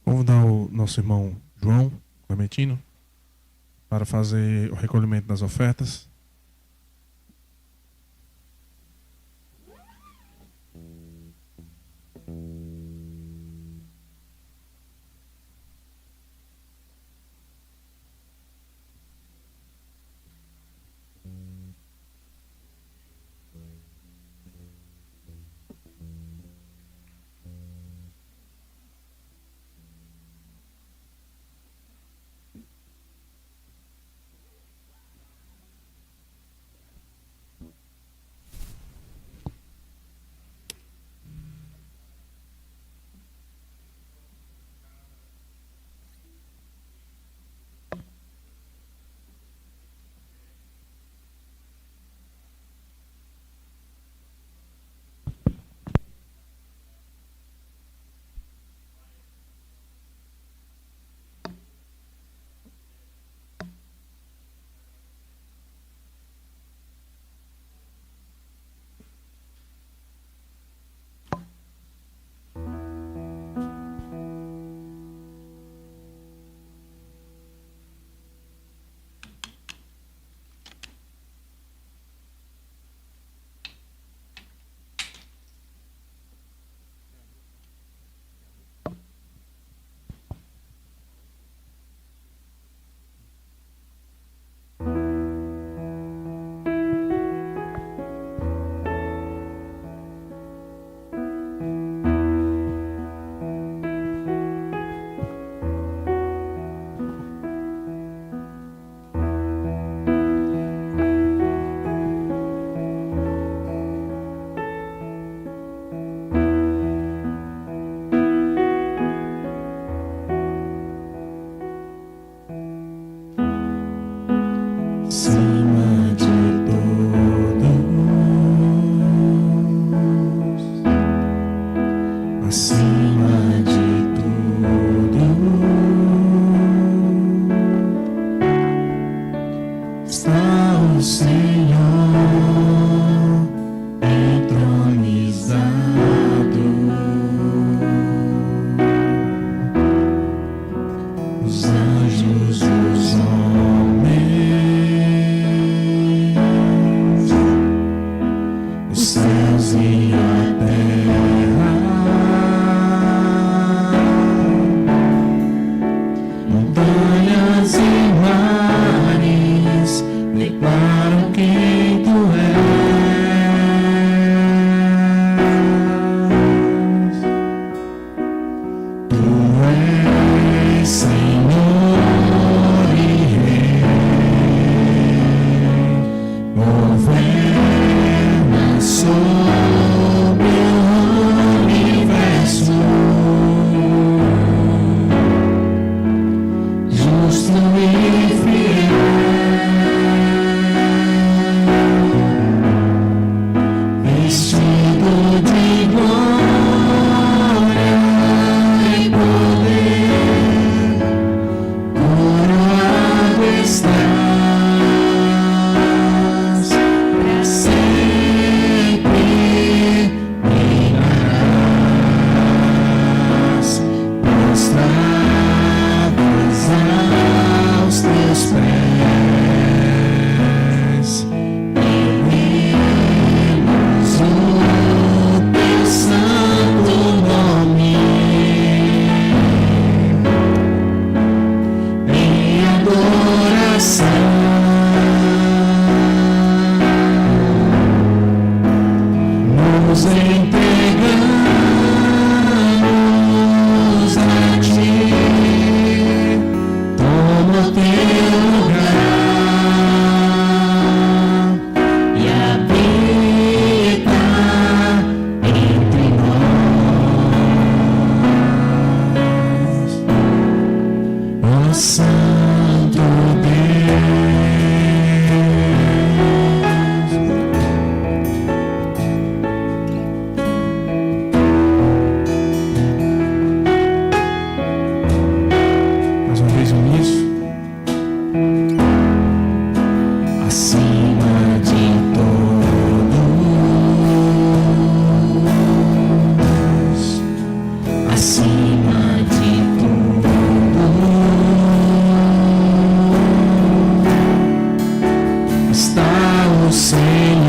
Convidar o nosso irmão João Clementino para fazer o recolhimento das ofertas. Declaro quem tu és. entregamos a Ti, toma o Teu lugar e habita entre nós, ó Santo Mais uma vez uníssono. acima de todos, acima de tudo, está o Senhor.